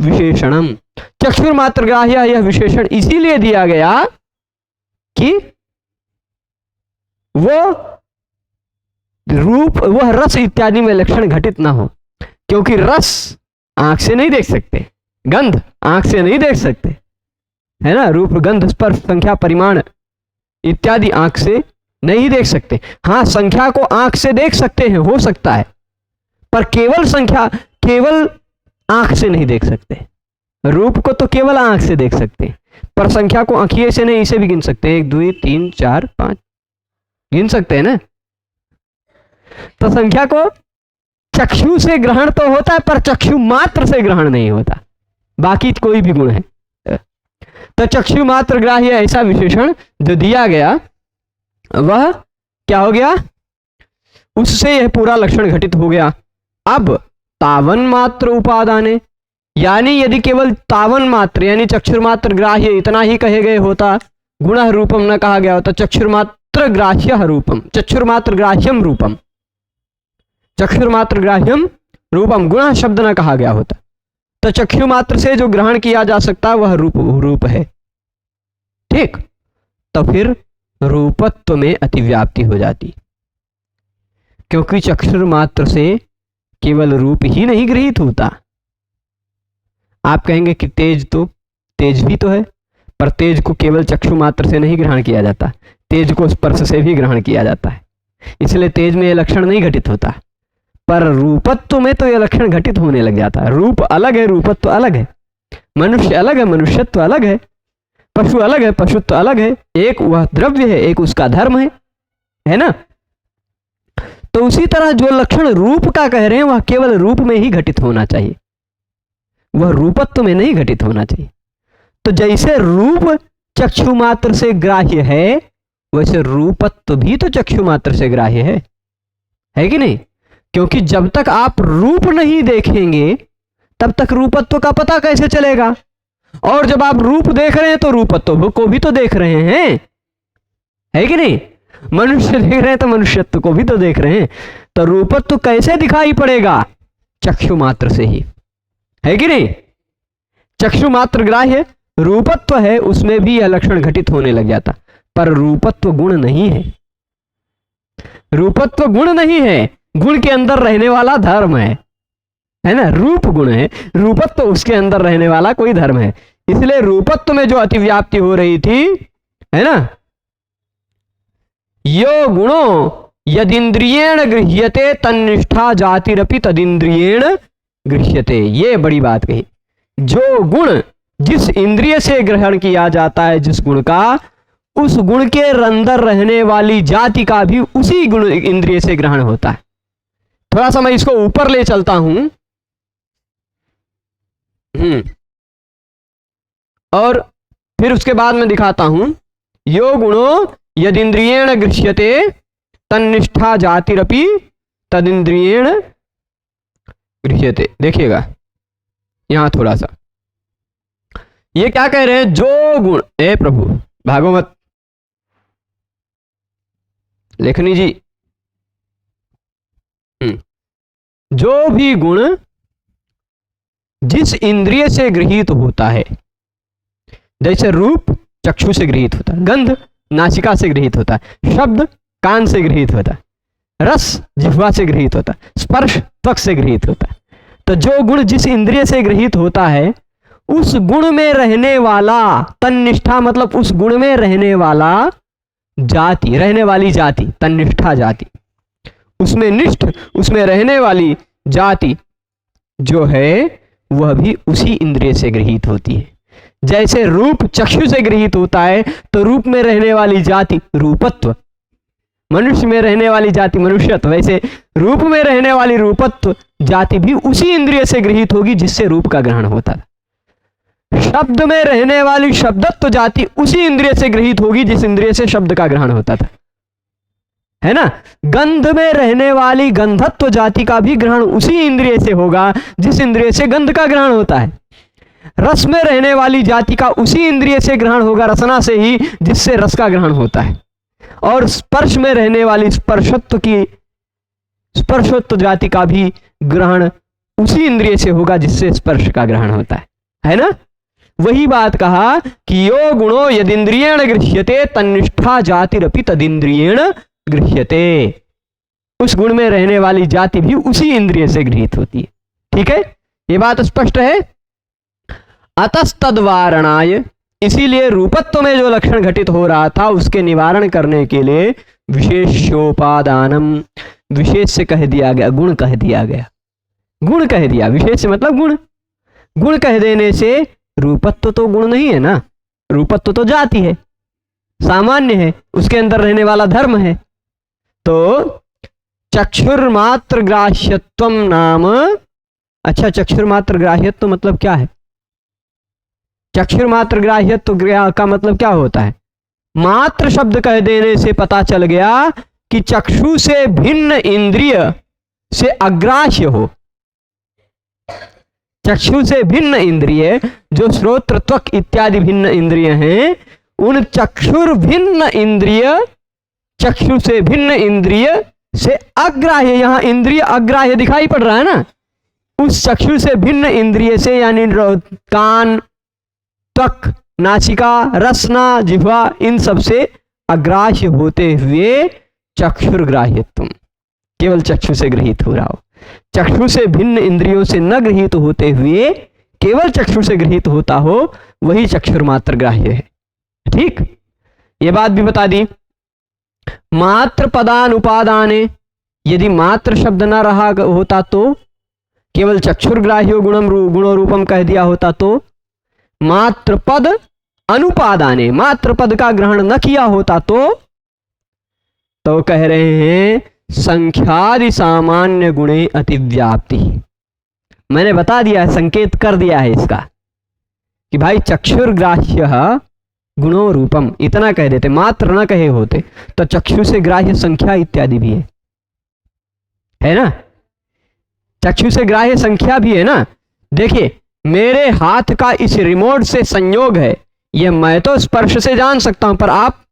[SPEAKER 1] विशेषणम, चक्षुर्मात्र ग्राह्य यह विशेषण इसीलिए दिया गया कि वो रूप, वह रस इत्यादि में लक्षण घटित ना हो। क्योंकि रस आंख से नहीं देख सकते, गंध आंख से नहीं देख सकते, है ना? रूप गंध स्पर्श संख्या परिमाण इत्यादि आंख से नहीं देख सकते। हाँ, संख्या को आंख से देख सकते हैं, हो सकता है, पर केवल संख्या, केवल आंख से नहीं देख सकते। रूप को तो केवल आंख से देख सकते हैं, पर संख्या को आंखिए से नहीं, इसे भी गिन सकते हैं, 1 2 3 4 5 गिन सकते हैं ना। तो संख्या को चक्षु से ग्रहण तो होता है, पर चक्षु मात्र से ग्रहण नहीं होता, बाकी कोई भी गुण है। तो चक्षु मात्र ग्राह्य ऐसा विशेषण जो दिया गया, वह क्या हो गया? उससे यह पूरा लक्षण घटित हो गया। अब तावन मात्र उपादाने, यानी यदि केवल तावन मात्र यानी चक्षुर्मात्र ग्राह्य इतना ही कहे गए होता, गुणः रूपम न कहा गया होता, चक्षुर्मात्र ग्राह्य रूपम, चक्षुर्मात्र ग्राह्यम रूपम, चक्षुर्मात्र ग्राह्यम रूपम, गुणः शब्द न कहा गया होता, तो चक्षु मात्र से जो ग्रहण किया जा सकता वह रूप है। ठीक, तो फिर रूपत्व में अतिव्याप्ति हो जाती, क्योंकि चक्षुर मात्र से केवल रूप ही नहीं गृहीत होता। आप कहेंगे कि तेज भी तो है, पर तेज को केवल चक्षु मात्र से नहीं ग्रहण किया जाता, तेज को स्पर्श से भी ग्रहण किया जाता है, इसलिए तेज में यह लक्षण नहीं घटित होता। पर रूपत्व में तो यह लक्षण घटित होने लग जाता है। रूप अलग है, रूपत्व अलग है, मनुष्य अलग है, मनुष्यत्व अलग है, पशु अलग है, पशुत्व अलग है, एक वह द्रव्य है, एक उसका धर्म है ना? तो उसी तरह जो लक्षण रूप का कह रहे हैं वह केवल रूप में ही घटित होना चाहिए, वह रूपत्व में नहीं घटित होना चाहिए। तो जैसे रूप चक्षु मात्र से ग्राह्य है, वैसे रूपत्व भी तो चक्षु मात्र से ग्राह्य है कि नहीं? क्योंकि जब तक आप रूप नहीं देखेंगे तब तक रूपत्व का पता कैसे चलेगा? और जब आप रूप देख रहे हैं तो रूपत्व को भी तो देख रहे हैं, है कि नहीं? मनुष्य देख रहे हैं तो मनुष्यत्व को भी तो देख रहे हैं, तो रूपत्व कैसे दिखाई पड़ेगा? चक्षु मात्र से ही, है कि नहीं? चक्षु मात्र ग्राह्य रूपत्व है, उसमें भी यह लक्षण घटित होने लग जाता, पर रूपत्व गुण नहीं है, रूपत्व गुण नहीं है, गुण के अंदर रहने वाला धर्म है ना? रूप गुण है, रूपत्व उसके अंदर रहने वाला कोई धर्म है। इसलिए रूपत्व में जो अतिव्याप्ति हो रही थी, है ना, यो गुणो यदिंद्रियेण गृह्यते तन्निष्ठा जातिरपि तदिंद्रियेण गृह्यते, ये बड़ी बात कही। जो गुण जिस इंद्रिय से ग्रहण किया जाता है, जिस गुण का, उस गुण के अंदर रहने वाली जाति का भी उसी गुण इंद्रिय से ग्रहण होता है। थोड़ा सा मैं इसको ऊपर ले चलता हूं, और फिर उसके बाद में दिखाता हूं। यो गुणो यदिंद्रियेण गृह्यते तन्निष्ठा जातिरपि तदिंद्रियेण गृह्यते। देखिएगा यहां थोड़ा सा ये क्या कह रहे हैं? जो गुण, ए प्रभु भागवत लेखनी जी, जो भी गुण जिस इंद्रिय से गृहीत होता है, जैसे रूप चक्षु से गृहीत होता है, गंध नासिका से गृहीत होता है, शब्द कान से गृहीत होता है, रस जिह्वा से गृहीत होता है, स्पर्श त्वक से गृहीत होता है। तो जो गुण जिस इंद्रिय से गृहीत होता है, उस गुण में रहने वाला, तन्निष्ठा मतलब उस गुण में रहने वाला जाति, रहने वाली जाति, तन्निष्ठा जाति, उसमें निष्ठ, उसमें रहने वाली जाति जो है वह भी उसी इंद्रिय से गृहीत होती है। जैसे रूप चक्षु से गृहीत होता है तो रूप में रहने वाली जाति रूपत्व, मनुष्य में रहने वाली जाति मनुष्यत्व, वैसे रूप में रहने वाली रूपत्व जाति भी उसी इंद्रिय से गृहीत होगी जिससे रूप का ग्रहण होता था। शब्द में रहने वाली शब्दत्व जाति उसी इंद्रिय से गृहीत होगी जिस इंद्रिय से शब्द का ग्रहण होता था, है ना। गंध में रहने वाली गंधत्व जाति का भी ग्रहण उसी इंद्रिय से होगा जिस इंद्रिय से गंध का ग्रहण होता है। रस में रहने वाली जाति का उसी इंद्रिय से ग्रहण होगा, रसना से ही, जिससे रस का ग्रहण होता है। और स्पर्श में रहने वाली स्पर्शत्व जाति का भी ग्रहण उसी इंद्रिय से होगा जिससे स्पर्श का ग्रहण होता है ना। वही बात कहा कि यो गुणो यदिंद्रियेण गृह्यते तन्निष्ठा जातिरपि तदिंद्रियेण गृह्यते, उस गुण में रहने वाली जाति भी उसी इंद्रिय से गृहीत होती है। ठीक है, ये बात स्पष्ट है। अतस्तद्वारणाय, इसीलिए रूपत्व में जो लक्षण घटित हो रहा था उसके निवारण करने के लिए विशेषोपादानम, विशेष से कह दिया गया, गुण कह दिया गया, गुण कह दिया, विशेष से मतलब गुण, गुण कह देने से रूपत्व तो गुण नहीं है ना, रूपत्व तो जाति है, सामान्य है, उसके अंदर रहने वाला धर्म है। तो चक्षुर्मात्र ग्राह्यत्वम नाम, अच्छा चक्षुर्मात्र ग्राह्यत्व मतलब क्या है? चक्षुर्मात्र ग्राह्यत्व का मतलब क्या होता है? मात्र शब्द कह देने से पता चल गया कि चक्षु से भिन्न इंद्रिय से अग्राह्य हो। चक्षु से भिन्न इंद्रिय जो श्रोत्र त्वक इत्यादि भिन्न इंद्रिय हैं, उन चक्षुर भिन्न इंद्रिय, चक्षु से भिन्न इंद्रिय से अग्राह्य, यहां इंद्रिय अग्राह्य दिखाई पड़ रहा है ना, उस चक्षु से भिन्न इंद्रिय से यानी कान, त्वक, नासिका, रसना, जिह्वा, इन सब से अग्राह्य होते हुए चक्षुर्ग्राह्यत्व, केवल चक्षु से गृहीत हो रहा हो। चक्षु से भिन्न इंद्रियों से न गृहीत होते हुए केवल चक्षु से गृहीत होता हो, वही चक्षुर्मात्र ग्राह्य है। ठीक, ये बात भी बता दी। मात्र पदानुपादाने, यदि मात्र शब्द न रहा होता तो, केवल चक्षुर्ग्राह्यो गुणो रूपम कह दिया होता तो, मात्र पद अनुपादाने, मात्र पद का ग्रहण न किया होता तो कह रहे हैं संख्यादि सामान्य गुणे अतिव्याप्ति। मैंने बता दिया है, संकेत कर दिया है इसका कि भाई चक्षुर्ग्राह्य गुणो रूपम, इतना कह देते, मात्र न कहे होते तो चक्षु से ग्राह्य संख्या इत्यादि भी है ना, चक्षु से ग्राह्य संख्या भी है ना। देखिए मेरे हाथ का इस रिमोट से संयोग है, यह मैं तो स्पर्श से जान सकता हूं, पर आप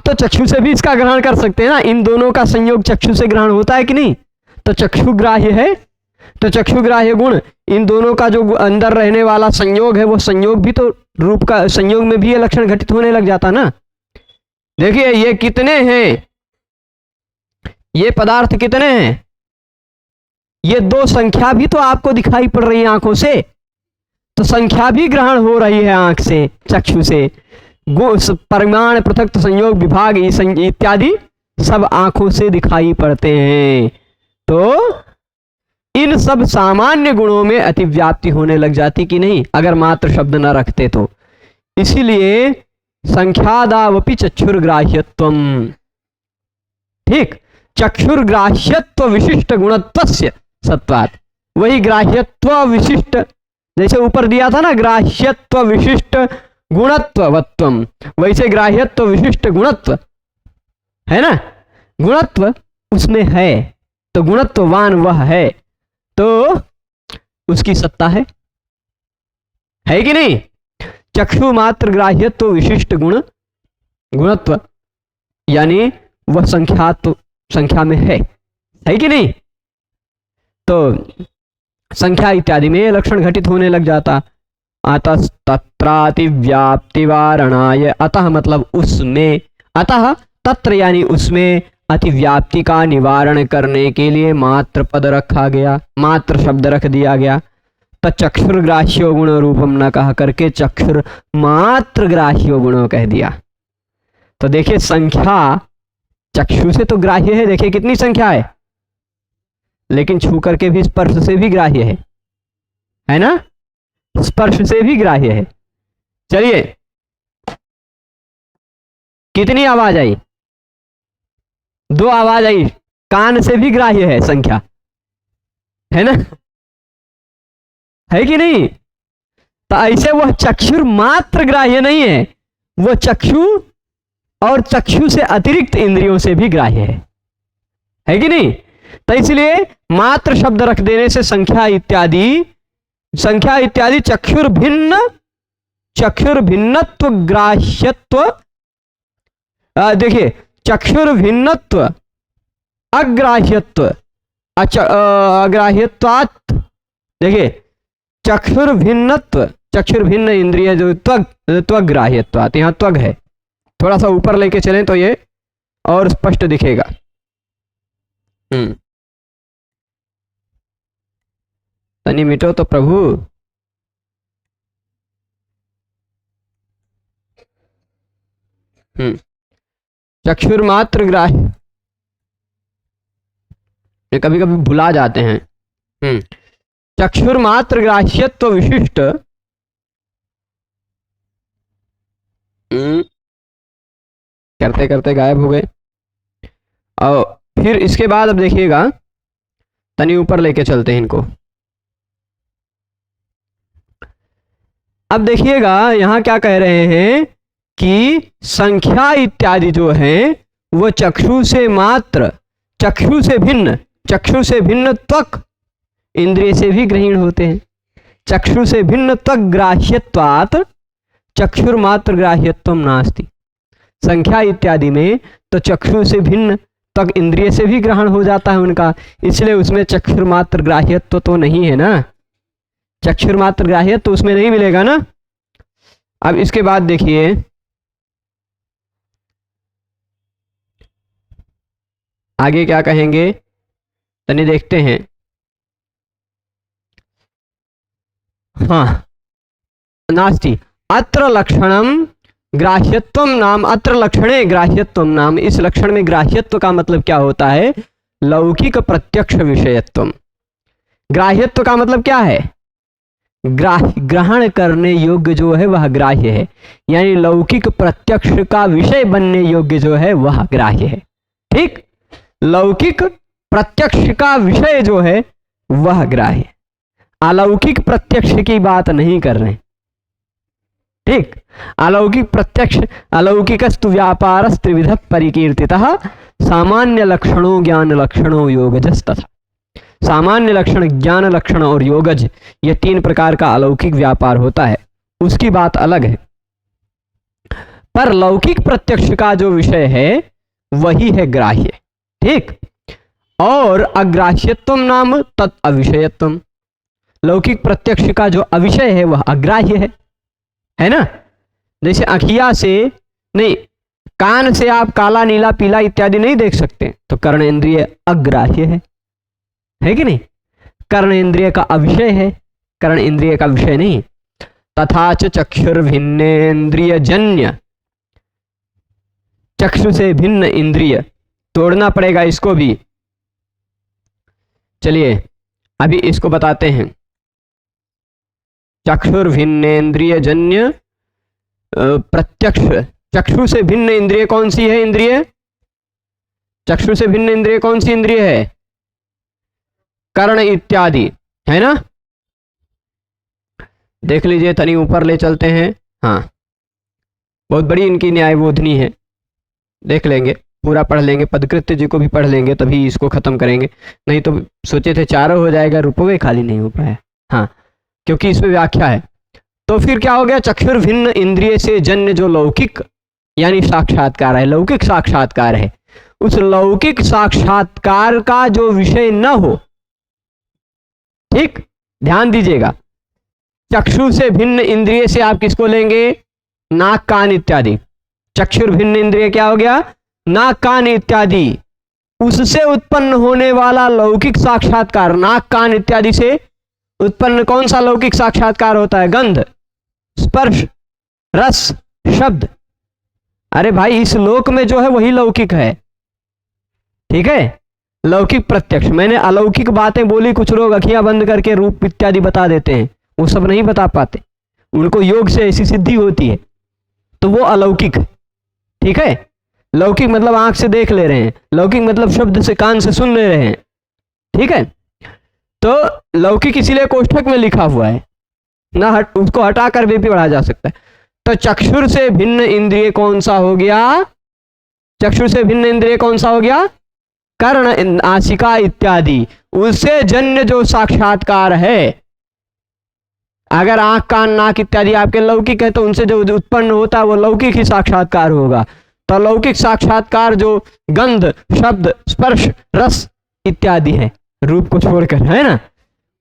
[SPEAKER 1] तो चक्षु से भी इसका ग्रहण कर सकते हैं ना। इन दोनों का संयोग चक्षु से ग्रहण होता है कि नहीं? तो चक्षुग्राह्य है, तो चक्षुग्राह्य गुण, इन दोनों का जो अंदर रहने वाला संयोग है, वो संयोग भी तो रूप का संयोग में भी ये लक्षण घटित होने लग जाता ना। देखिए ये कितने हैं, ये पदार्थ कितने हैं, ये दो संख्या भी तो आपको दिखाई पड़ रही है आंखों से, तो संख्या भी ग्रहण हो रही है आंख से, चक्षु से। परिमाण, पृथक, संयोग, विभाग इत्यादि सब आंखों से दिखाई पड़ते हैं। तो इन सब सामान्य गुणों में अतिव्याप्ति होने लग जाती कि नहीं, अगर मात्र शब्द न रखते तो। इसीलिए संख्यादावपि चक्षुर्ग्राह्यत्वम, ठीक, चक्षुर्ग्राह्यत्व विशिष्ट गुणत्वस्य सत्वात्, वही ग्राह्यत्व विशिष्ट, जैसे ऊपर दिया था ना ग्राह्यत्व विशिष्ट गुणत्ववत्वम, वैसे ग्राह्यत्व विशिष्ट गुणत्व है ना, गुणत्व उसमें है, तो गुणत्ववान वह है, तो उसकी सत्ता है कि नहीं? चक्षु मात्र ग्राह्यत्व विशिष्ट गुणत्व, यानी वह संख्या में है कि नहीं? तो संख्या इत्यादि में लक्षण घटित होने लग जाता। अतस्तत्रातिव्याप्तिवारणाय, अतः मतलब उसमें, अतः तत्र यानी उसमें, अतिव्याप्ति का निवारण करने के लिए मात्र पद रखा गया, मात्र शब्द रख दिया गया। तो चक्षुर्ग्राह्यो गुण रूपम न कह करके चक्षुर मात्र ग्राह्यो गुणों कह दिया। तो देखिए संख्या चक्षु से तो ग्राह्य है, देखिए कितनी संख्या है, लेकिन छू करके भी स्पर्श से भी ग्राह्य है ना, स्पर्श से भी ग्राह्य है। चलिए कितनी आवाज आई, 2 आवाज आई, कान से भी ग्राह्य है संख्या, है ना, है कि नहीं। तो ऐसे वह चक्षुर मात्र ग्राह्य नहीं है, वह चक्षु और चक्षु से अतिरिक्त इंद्रियों से भी ग्राह्य है कि नहीं। तो इसलिए मात्र शब्द रख देने से संख्या इत्यादि चक्षुर भिन्नत्व ग्राह्यत्व, देखिए चक्षुर भिन्नत्व अग्राह्यत्व, अग्राह्यत्वात्, देखिए चक्षुर भिन्न इंद्रिय जो त्वग्राह्यत्वात्, यहाँ त्वग है, थोड़ा सा ऊपर लेके चलें तो ये और स्पष्ट दिखेगा। तनी मिटो तो प्रभु। चक्षुर मात्र ग्राह्य, कभी कभी भुला जाते हैं। चक्षुर मात्र ग्राह्यत्व विशिष्ट, करते करते गायब हो गए। और फिर इसके बाद अब देखिएगा, तनी ऊपर लेके चलते हैं इनको। अब देखिएगा यहां क्या कह रहे हैं कि संख्या इत्यादि जो है वो चक्षु से मात्र, चक्षु से भिन्न त्वक इंद्रिय से भी ग्रहण होते हैं। चक्षु से भिन्न त्वक ग्राह्यत्वात् चक्षुर मात्र ग्राह्यत्वम नास्ति। संख्या इत्यादि में तो चक्षु से भिन्न त्वक इंद्रिय से भी ग्रहण हो जाता है उनका, इसलिए उसमें चक्षुर मात्र ग्राह्यत्व तो नहीं है ना, चक्षुर मात्र ग्राह्यत्व तो उसमें नहीं मिलेगा ना। अब इसके बाद देखिए आगे क्या कहेंगे, तनी देखते हैं। हाँ, नास्ति अत्र लक्षणम ग्राह्यत्वम नाम, अत्र लक्षणे ग्राह्यत्वम नाम, इस लक्षण में ग्राह्यत्व का मतलब क्या होता है, लौकिक प्रत्यक्ष विषयत्वम। ग्राह्यत्व का मतलब क्या है, ग्रहण करने योग्य जो है वह ग्राह्य है, यानी लौकिक प्रत्यक्ष का विषय बनने योग्य जो है वह ग्राह्य है। ठीक, लौकिक प्रत्यक्ष का विषय जो है वह ग्राह्य, अलौकिक प्रत्यक्ष की बात नहीं कर रहे। ठीक, अलौकिक प्रत्यक्ष, अलौकिकस्तु व्यापारस्त्रिविध परिकीर्तितः सामान्य लक्षणों ज्ञान लक्षणों योगजस्तथा। सामान्य लक्षण, ज्ञान लक्षण और योगज, ये 3 प्रकार का अलौकिक व्यापार होता है, उसकी बात अलग है। पर लौकिक प्रत्यक्ष का जो विषय है वही है ग्राह्य। ठीक, और अग्राह्यत्वम नाम तत् अविषयत्वम, लौकिक प्रत्यक्ष का जो अविषय है वह अग्राह्य है ना। जैसे आँखिया से नहीं, कान से आप काला नीला पीला इत्यादि नहीं देख सकते, तो कर्ण इंद्रिय अग्राह्य है कि नहीं, कर्ण इंद्रिय का अविषय है, कर्ण इंद्रिय का विषय नहीं। तथा च चक्षुर्भिन्नेन्द्रिय जन्य, चक्षु से भिन्न इंद्रिय, तोड़ना पड़ेगा इसको भी। चलिए अभी इसको बताते हैं। चक्षुर्भिन्नेन्द्रिय जन्य प्रत्यक्ष, चक्षु से भिन्न इंद्रिय कौन सी है, इंद्रिय चक्षु से भिन्न इंद्रिय कौन सी इंद्रिय है, कर्ण इत्यादि, है ना। देख लीजिए, तनी ऊपर ले चलते हैं। हाँ, बहुत बड़ी इनकी न्याय बोधनी है, देख लेंगे, पूरा पढ़ लेंगे, पदकृत्य जी को भी पढ़ लेंगे तभी इसको खत्म करेंगे, नहीं तो सोचे थे 4 हो जाएगा, रुपये खाली नहीं हो पाया। हाँ, क्योंकि इसमें व्याख्या है। तो फिर क्या हो गया, चक्षुर्भिन्न इंद्रिय से जन्य जो लौकिक यानी साक्षात्कार है, लौकिक साक्षात्कार है, उस लौकिक साक्षात्कार का जो विषय न हो, ठीक, ध्यान दीजिएगा, चक्षु से भिन्न इंद्रिय से आप किसको लेंगे? नाक कान इत्यादि। चक्षुर भिन्न इंद्रिय क्या हो गया? नाक कान इत्यादि। उससे उत्पन्न होने वाला लौकिक साक्षात्कार, नाक कान इत्यादि से उत्पन्न कौन सा लौकिक साक्षात्कार होता है? गंध, स्पर्श, रस, शब्द। अरे भाई, इस लोक में जो है वही लौकिक है, ठीक है? लौकिक प्रत्यक्ष। मैंने अलौकिक बातें बोली, कुछ लोग अखियां बंद करके रूप इत्यादि बता देते हैं, वो सब नहीं बता पाते, उनको योग से ऐसी सिद्धि होती है, तो वो अलौकिक है, ठीक है? लौकिक मतलब आंख से देख ले रहे हैं, लौकिक मतलब शब्द से कान से सुन ले रहे हैं, ठीक है? तो लौकिक इसीलिए कोष्ठक में लिखा हुआ है ना, उसको हटाकर भी पढ़ा जा सकता है। तो चक्षुर से भिन्न इंद्रिय कौन सा हो गया? चक्षुर से भिन्न इंद्रिय कौन सा हो गया? कर्ण, नासिका इत्यादि। उससे जन्य जो साक्षात्कार है, अगर आंख कान नाक इत्यादि आपके लौकिक है तो उनसे जो उत्पन्न होता है वो लौकिक ही साक्षात्कार होगा। तो लौकिक साक्षात्कार जो गंध, शब्द, स्पर्श, रस इत्यादि है, रूप को छोड़कर, है ना,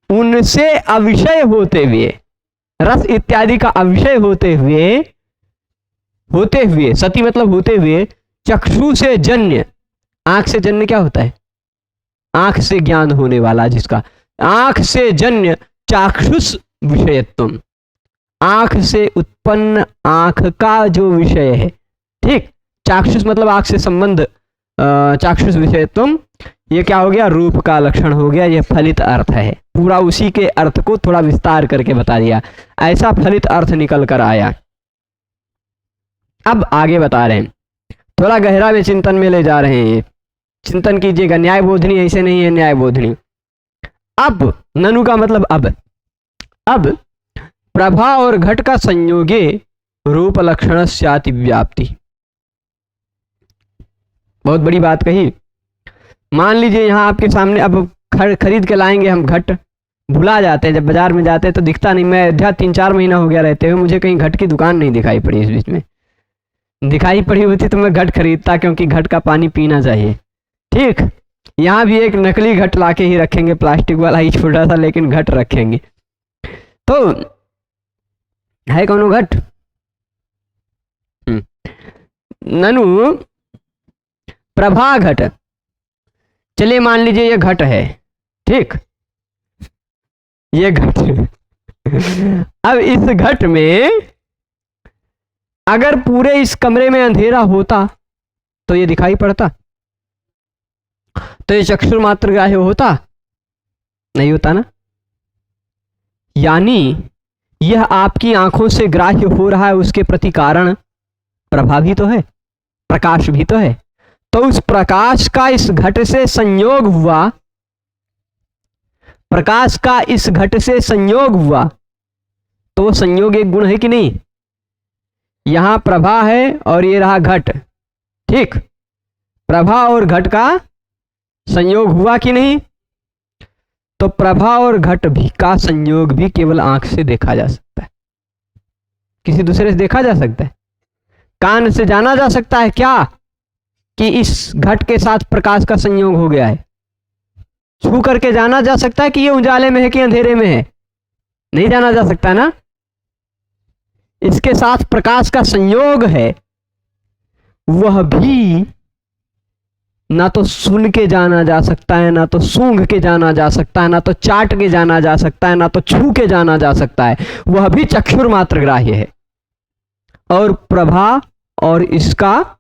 [SPEAKER 1] उनसे अविषय होते हुए, रस इत्यादि का अविषय होते हुए सती मतलब होते हुए, चक्षु से जन्य, आंख से जन्य क्या होता है? आंख से ज्ञान होने वाला जिसका, आंख से जन्य चाक्षुष विषयत्व, आंख से उत्पन्न आंख का जो विषय है, ठीक? चाक्षुष मतलब आंख से संबंध, चाक्षुष विषयत्व, ये क्या हो गया? रूप का लक्षण हो गया। ये फलित अर्थ है, पूरा उसी के अर्थ को थोड़ा विस्तार करके बता दिया, ऐसा फलित अर्थ निकल कर आया। अब आगे बता रहे हैं, थोड़ा गहरा में चिंतन में ले जा रहे हैं, ये चिंतन कीजिएगा। न्याय बोधनी ऐसे नहीं है, न्याय बोधनी। अब ननु का मतलब अब प्रभा और घट का संयोगे रूप लक्षण स्याति व्याप्ति। बहुत बड़ी बात कही। मान लीजिए यहाँ आपके सामने, अब खरीद के लाएंगे हम घट, भुला जाते हैं, जब बाजार में जाते हैं तो दिखता नहीं। मैं अयोध्या 3-4 महीना हो गया रहते हुए, मुझे कहीं घट की दुकान नहीं दिखाई पड़ी। इस बीच में दिखाई पड़ी होती तो मैं घट खरीदता, क्योंकि घट का पानी पीना चाहिए, ठीक? यहाँ भी एक नकली घट लाके ही रखेंगे, प्लास्टिक वाला ही छोटा सा, लेकिन घट रखेंगे। तो है कौन घट? ननु प्रभा घट, चलिए मान लीजिए ये घट है, ठीक? ये घट अब इस घट में अगर पूरे इस कमरे में अंधेरा होता तो ये दिखाई पड़ता? तो ये चक्षुर मात्र ग्राह्य होता? नहीं होता ना। यानी यह आपकी आंखों से ग्राह्य हो रहा है, उसके प्रति कारण प्रभा भी तो है, प्रकाश भी तो है। तो उस प्रकाश का इस घट से संयोग हुआ, प्रकाश का इस घट से संयोग हुआ, तो वो संयोग एक गुण है कि नहीं? यहां प्रभा है और ये रहा घट, ठीक? प्रभा और घट का संयोग हुआ कि नहीं? तो प्रभा और घट भी का संयोग भी केवल आंख से देखा जा सकता है, किसी दूसरे से देखा जा सकता है? कान से जाना जा सकता है क्या कि इस घट के साथ प्रकाश का संयोग हो गया है? छू करके जाना जा सकता है कि ये उजाले में है कि अंधेरे में है? नहीं जाना जा सकता ना। इसके साथ प्रकाश का संयोग है, वह भी ना तो सुन के जाना जा सकता है, ना तो सूंघ के जाना जा सकता है, ना तो चाट के जाना जा सकता है, ना तो छू के जाना जा सकता है, वह भी चक्षुर मात्र ग्राह्य है। और प्रभा और इसका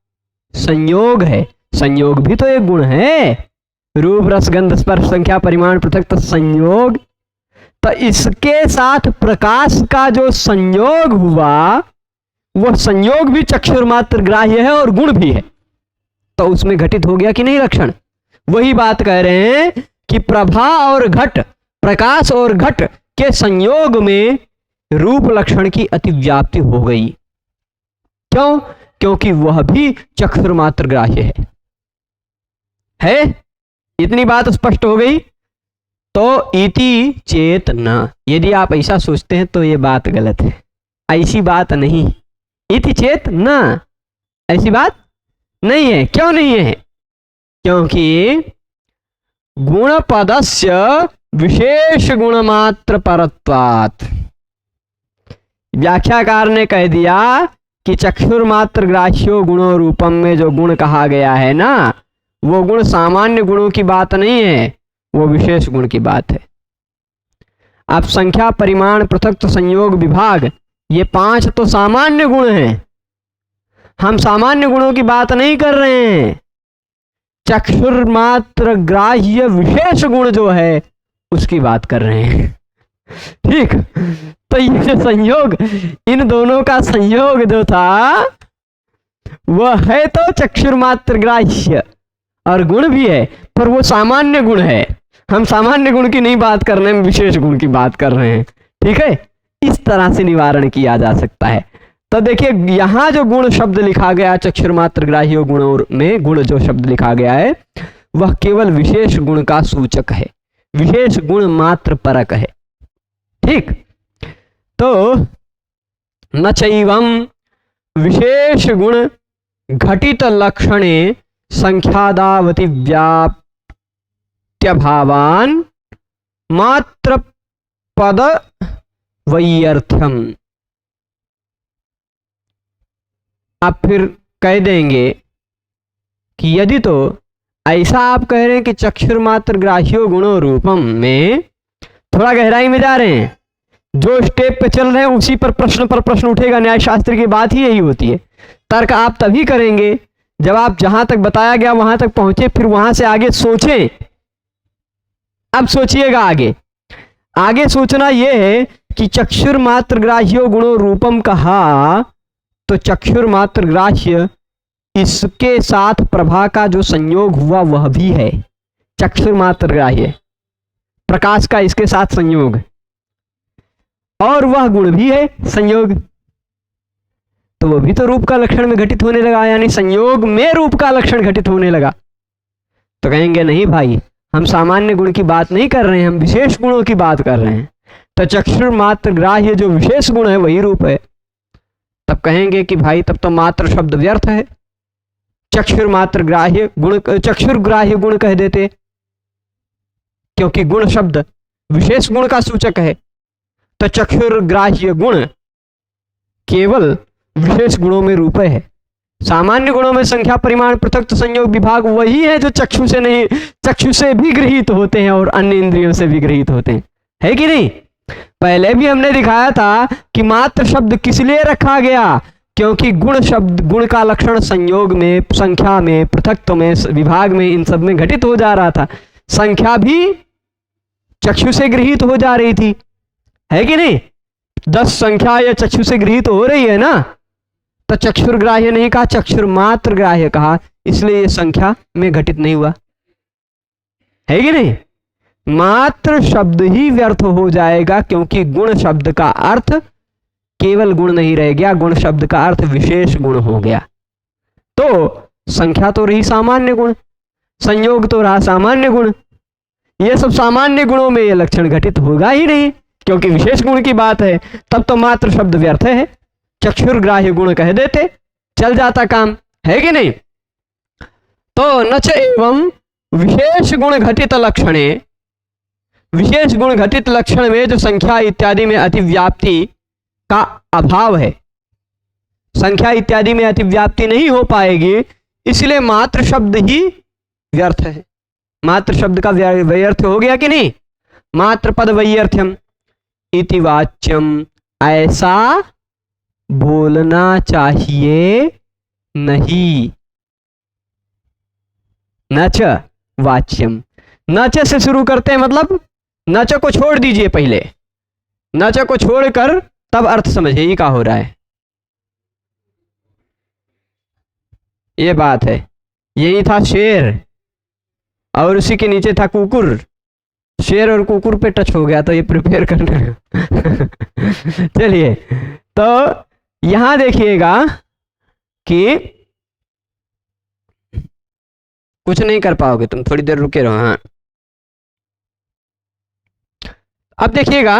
[SPEAKER 1] संयोग है, संयोग भी तो एक गुण है, रूप रस गंध स्पर्श संख्या परिमाण पृथक, तो संयोग। तो इसके साथ प्रकाश का जो संयोग हुआ, वह संयोग भी चक्षुर मात्र ग्राह्य है और गुण भी है। तो उसमें घटित हो गया कि नहीं लक्षण? वही बात कह रहे हैं कि प्रभा और घट, प्रकाश और घट के संयोग में रूप लक्षण की अतिव्याप्ति हो गई। क्यों? क्योंकि वह भी चक्षुर मात्र ग्राह्य है। इतनी बात स्पष्ट हो गई। तो इति चेत न, यदि आप ऐसा सोचते हैं तो ये बात गलत है, ऐसी बात नहीं। इति चेत न, ऐसी बात नहीं है। क्यों नहीं है? क्योंकि गुण पदस्य विशेष गुण मात्र परत्वात्। व्याख्याकार ने कह दिया कि चक्षुर्मात्र ग्राह्यो गुणो रूपम में जो गुण कहा गया है ना, वो गुण सामान्य गुणों की बात नहीं है, वो विशेष गुण की बात है। अब संख्या, परिमाण, पृथक्त्व, संयोग, विभाग, ये 5 तो सामान्य गुण हैं। हम सामान्य गुणों की बात नहीं कर रहे हैं, चक्षुर्मात्र ग्राह्य विशेष गुण जो है उसकी बात कर रहे हैं। ठीक, तो ये संयोग, इन दोनों का संयोग जो था वह है तो चक्षुर्मात्र ग्राह्य, और गुण भी है, पर वो सामान्य गुण है। हम सामान्य गुण की नहीं बात कर रहे हैं, विशेष गुण की बात कर रहे हैं। ठीक है, इस तरह से निवारण किया जा सकता है। तो देखिए यहां जो गुण शब्द लिखा गया चक्षुर्मात्र ग्राह्य गुणों में, गुण जो शब्द लिखा गया है वह केवल विशेष गुण का सूचक है, विशेष गुण मात्र परक है। ठीक, तो न चैवं विशेष गुण घटित लक्षणे संख्यादावति व्याप्त्यभावान मात्र पद वैयर्थ्यम। आप फिर कह देंगे कि यदि तो ऐसा आप कह रहे हैं कि चक्षुर्मात्र ग्राह्यो गुणो रूपम में थोड़ा गहराई में जा रहे हैं, जो स्टेप पे चल रहे हैं उसी पर प्रश्न उठेगा। न्याय शास्त्र की बात ही यही होती है। तर्क आप तभी करेंगे जब आप जहां तक बताया गया वहां तक पहुंचे, फिर वहां से आगे सोचें। अब सोचिएगा आगे, आगे सोचना यह है कि चक्षुर्मात्र ग्राह्यो गुणो रूपम कहा तो चक्षुर्मात्र ग्राह्य इसके साथ प्रभा का जो संयोग हुआ वह भी है चक्षुर्मात्र ग्राह्य, प्रकाश का इसके साथ संयोग, और वह गुण भी है संयोग, तो वो भी तो रूप का लक्षण में घटित होने लगा, यानी संयोग में रूप का लक्षण घटित होने लगा। तो कहेंगे नहीं भाई, हम सामान्य गुण की बात नहीं कर रहे हैं, हम विशेष गुणों की बात कर रहे हैं। तो चक्षुर्मात्र ग्राह्य जो विशेष गुण है वही रूप है। तब कहेंगे कि भाई तब तो मात्र शब्द व्यर्थ है, चक्षुर्मात्र ग्राह्य गुण, चक्षुर्ग्राह्य गुण कह देते, क्योंकि गुण शब्द विशेष गुण का सूचक है। तो चक्षुर्ग्राह्य गुण केवल विशेष गुणों में रूप है, सामान्य गुणों में संख्या, परिमाण, पृथक्त्व, संयोग, विभाग वही है जो चक्षु से नहीं, चक्षु से भी गृहीत होते हैं और अन्य इंद्रियों से भी गृहीत होते हैं, है कि नहीं। पहले भी हमने दिखाया था कि मात्र शब्द किस लिए रखा गया, क्योंकि गुण शब्द, गुण का लक्षण संयोग में, संख्या में, पृथक्त्व में, विभाग में, इन सब में घटित हो जा रहा था। संख्या भी चक्षु से गृहीत हो जा रही थी, है कि नहीं। 10 संख्या या चक्षु से गृहीत हो रही है ना, तो चक्षुर्ग्राह्य नहीं कहा, चक्षुर्मात्र ग्राह्य कहा, इसलिए ये संख्या में घटित नहीं हुआ, है कि नहीं। मात्र शब्द ही व्यर्थ हो जाएगा, क्योंकि गुण शब्द का अर्थ केवल गुण नहीं रह गया, गुण शब्द का अर्थ विशेष गुण हो गया। तो संख्या तो रही सामान्य गुण, संयोग तो रहा सामान्य गुण, ये सब सामान्य गुणों में ये लक्षण घटित होगा ही नहीं, क्योंकि विशेष गुण की बात है। तब तो मात्र शब्द व्यर्थ है, चक्षुर्ग्राह्य गुण कह देते, चल जाता काम, है कि नहीं। तो नच एवं विशेष गुण घटित लक्षणे, विशेष गुण घटित लक्षण में जो संख्या इत्यादि में अतिव्याप्ति का अभाव है, संख्या इत्यादि में अतिव्याप्ति नहीं हो पाएगी, इसलिए मात्र शब्द ही व्यर्थ है। मात्र शब्द का व्यर्थ हो गया कि नहीं। मात्र पद वैयर्थ्यम इति वाच्यम, ऐसा बोलना चाहिए नहीं। नच वाच्यम, नच से शुरू करते हैं, मतलब नच को छोड़ दीजिए पहले, नच को छोड़कर तब अर्थ समझिए ये क्या हो रहा है। ये बात है, यही था शेर और उसी के नीचे था कुकुर, शेर और कुकुर पे टच हो गया तो ये प्रिपेयर करना चलिए, तो यहां देखिएगा कि कुछ नहीं कर पाओगे तुम, थोड़ी देर रुके रहो। हाँ, अब देखिएगा,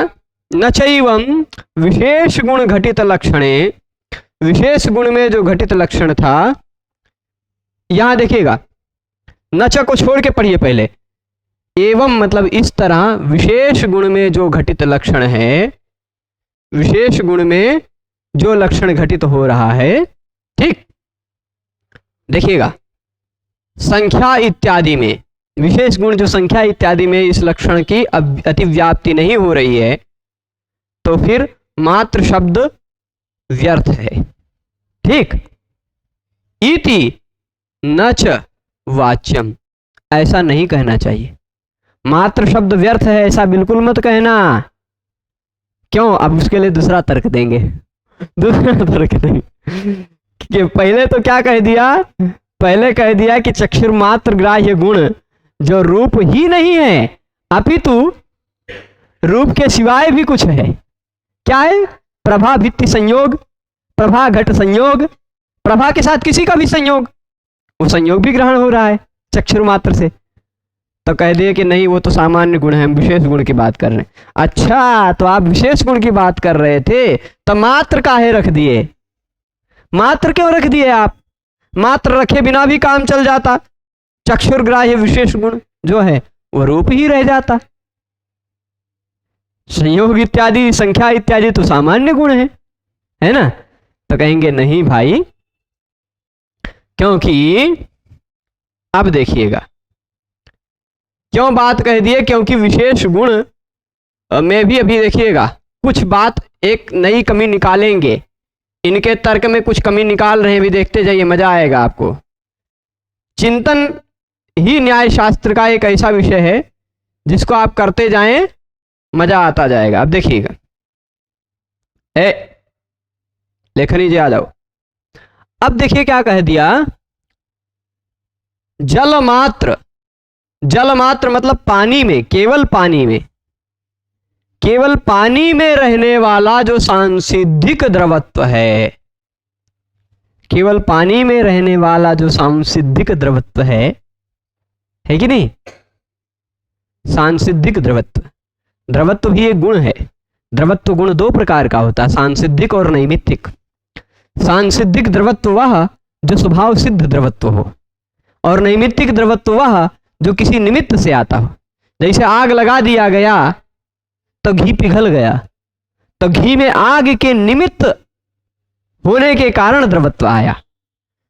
[SPEAKER 1] न चैवं विशेष गुण घटित लक्षणे, विशेष गुण में जो घटित लक्षण था, यहां देखिएगा, नच को छोड़ के पढ़िए पहले, एवं मतलब इस तरह विशेष गुण में जो घटित लक्षण है, विशेष गुण में जो लक्षण घटित हो रहा है, ठीक, देखिएगा संख्या इत्यादि में, विशेष गुण जो संख्या इत्यादि में इस लक्षण की अतिव्याप्ति नहीं हो रही है, तो फिर मात्र शब्द व्यर्थ है, ठीक। इति न च वाच्यम, ऐसा नहीं कहना चाहिए। मात्र शब्द व्यर्थ है ऐसा बिल्कुल मत कहना। क्यों? अब उसके लिए दूसरा तर्क देंगे, दूसरा तर्क देंगे कि पहले तो क्या कह दिया, पहले कह दिया कि चक्षुर मात्र ग्राह्य गुण जो रूप ही नहीं है अपितु रूप के सिवाय भी कुछ है। क्या है? प्रभा भित्ति संयोग, प्रभा घट संयोग, प्रभा के साथ किसी का भी संयोग, वो संयोग भी ग्रहण हो रहा है चक्षुर मात्र से। तो कह दिए कि नहीं वो तो सामान्य गुण है, हम विशेष गुण की बात कर रहे हैं। अच्छा, तो आप विशेष गुण की बात कर रहे थे तो मात्र काहे रख दिए? मात्र क्यों रख दिए आप? मात्र रखे बिना भी काम चल जाता, चक्षुर ग्राह्य विशेष गुण जो है वो रूप ही रह जाता। संयोग इत्यादि संख्या इत्यादि तो सामान्य गुण है ना। तो कहेंगे नहीं भाई, क्योंकि अब देखिएगा क्यों बात कह दिए, क्योंकि विशेष गुण में भी अभी देखिएगा कुछ बात एक नई कमी निकालेंगे। इनके तर्क में कुछ कमी निकाल रहे हैं, भी देखते जाइए, मजा आएगा आपको। चिंतन ही न्याय शास्त्र का एक ऐसा विषय है जिसको आप करते जाएं मजा आता जाएगा। अब देखिएगा, लेखनी जी आ जाओ। अब देखिए क्या कह दिया, जल मात्र, जल मात्र मतलब पानी में, केवल पानी में, केवल पानी में रहने वाला जो सांसिद्धिक द्रवत्व है, केवल पानी में रहने वाला जो सांसिद्धिक द्रवत्व है कि नहीं? सांसिद्धिक द्रवत्व, द्रवत्व भी एक गुण है। द्रवत्व गुण दो प्रकार का होता है, सांसिद्धिक और नैमित्तिक। सांसिद्धिक द्रवत्व वह जो स्वभाव सिद्ध द्रवत्व हो, और नैमित्तिक द्रवत्व वह जो किसी निमित्त से आता हो। जैसे आग लगा दिया गया तो घी पिघल गया, तो घी में आग के निमित्त होने के कारण द्रवत्व आया।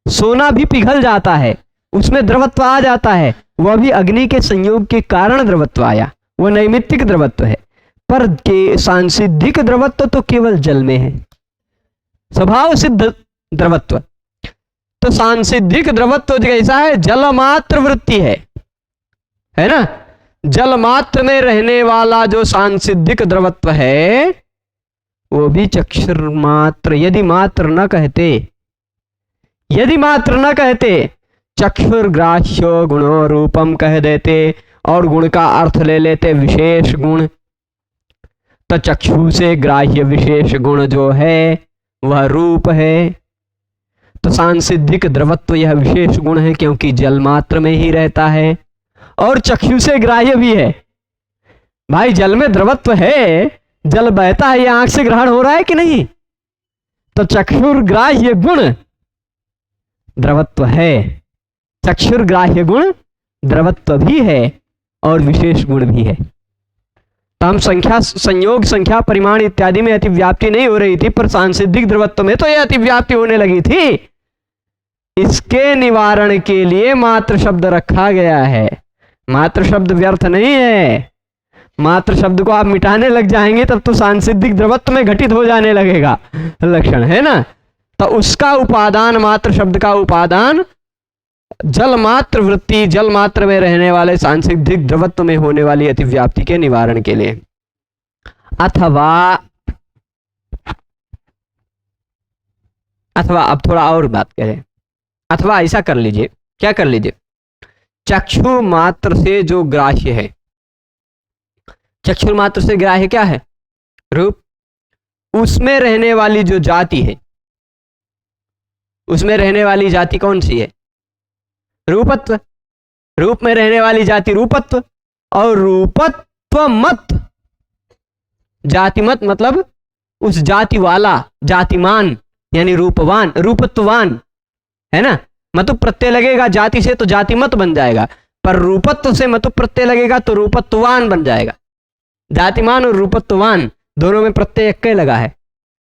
[SPEAKER 1] सोना भी पिघल जाता है, उसमें द्रवत्व आ जाता है, वह भी अग्नि के संयोग के कारण द्रवत्व आया, वह नैमित्तिक द्रवत्व है। पर के सांसिद्धिक द्रवत्व तो केवल जल में है, स्वभाव सिद्ध द्रवत्व। तो सांसिद्धिक द्रवत्व कैसा है? जल मात्र वृत्ति है ना। जल मात्र में रहने वाला जो सांसिद्धिक द्रवत्व है वो भी चक्षुर मात्र, यदि मात्र न कहते, यदि मात्र न कहते, चक्षुर ग्राह्य गुणो रूपम कह देते और गुण का अर्थ ले लेते विशेष गुण, तो चक्षु से ग्राह्य विशेष गुण जो है वह रूप है। तो सांसिद्धिक द्रवत्व यह विशेष गुण है क्योंकि जल मात्र में ही रहता है और चक्षु से ग्राह्य भी है। भाई जल में द्रवत्व है, जल बहता है, यह आंख से ग्रहण हो रहा है कि नहीं? तो चक्षुर ग्राह्य गुण द्रवत्व है, चक्षुर ग्राह्य गुण द्रवत्व भी है और विशेष गुण भी है। तो हम संख्या, संयोग, संख्या, परिमाण इत्यादि में अतिव्याप्ति नहीं हो रही थी, पर सांसिद्धिक द्रवत्व में तो यह अतिव्याप्ति होने लगी थी। इसके निवारण के लिए मात्र शब्द रखा गया है। मात्र शब्द व्यर्थ नहीं है। मात्र शब्द को आप मिटाने लग जाएंगे तब तो सांसिद्धिक द्रवत्व में घटित हो जाने लगेगा लक्षण, है ना। तो उसका उपादान, मात्र शब्द का उपादान जल मात्र वृत्ति, जल मात्र में रहने वाले सांसिद्धिक द्रवत्व में होने वाली अतिव्याप्ति के निवारण के लिए। अथवा अब थोड़ा और बात करें। अथवा ऐसा कर लीजिए, क्या कर लीजिए, चक्षु मात्र से जो ग्राह्य है, चक्षु मात्र से ग्राह्य क्या है? रूप। उसमें रहने वाली जो जाति है, उसमें रहने वाली जाति कौन सी है? रूपत्व। रूप में रहने वाली जाति रूपत्व, और रूपत्व मत, जाति मत मतलब उस जाति वाला, जातिमान यानी रूपवान, रूपत्ववान, है ना। मतलब प्रत्यय लगेगा जाति से तो जाति मत बन जाएगा। पर रूपत्व से मतु प्रत्यय लगेगा तो रूपत्ववान बन जाएगा। जातिमान और रूपत्ववान दोनों में प्रत्यय एक लगा है।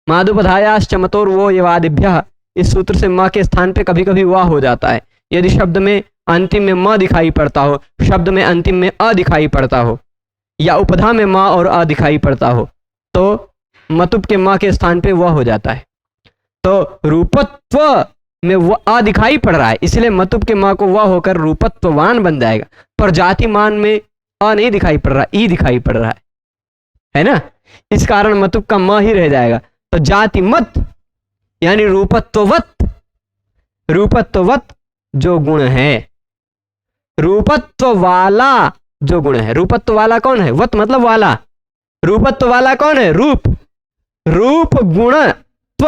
[SPEAKER 1] मादुपधायाश्च मतोर वो यवादिभ्य, इस सूत्र से म के स्थान पे कभी कभी वाह हो जाता है। यदि शब्द में अंतिम में म दिखाई पड़ता हो, शब्द में अंतिम में अ दिखाई पड़ता हो, या उपधा में म और अ दिखाई पड़ता हो, तो मतुप के म के स्थान पे वह हो जाता है। तो रूपत्व में वह अ दिखाई पड़ रहा है, इसलिए मतुप के म को वह होकर रूपत्ववान बन जाएगा। पर जातिमान में अ नहीं दिखाई पड़ रहा, ई दिखाई पड़ रहा है ना, इस कारण मतुप का म ही रह जाएगा। तो जातिमत यानी रूपत्ववत, रूपत्ववत जो गुण है, रूपत्व वाला जो गुण है। रूपत्व वाला कौन है? वत मतलब वाला। रूपत्व वाला कौन है? रूप। रूप गुणत्व,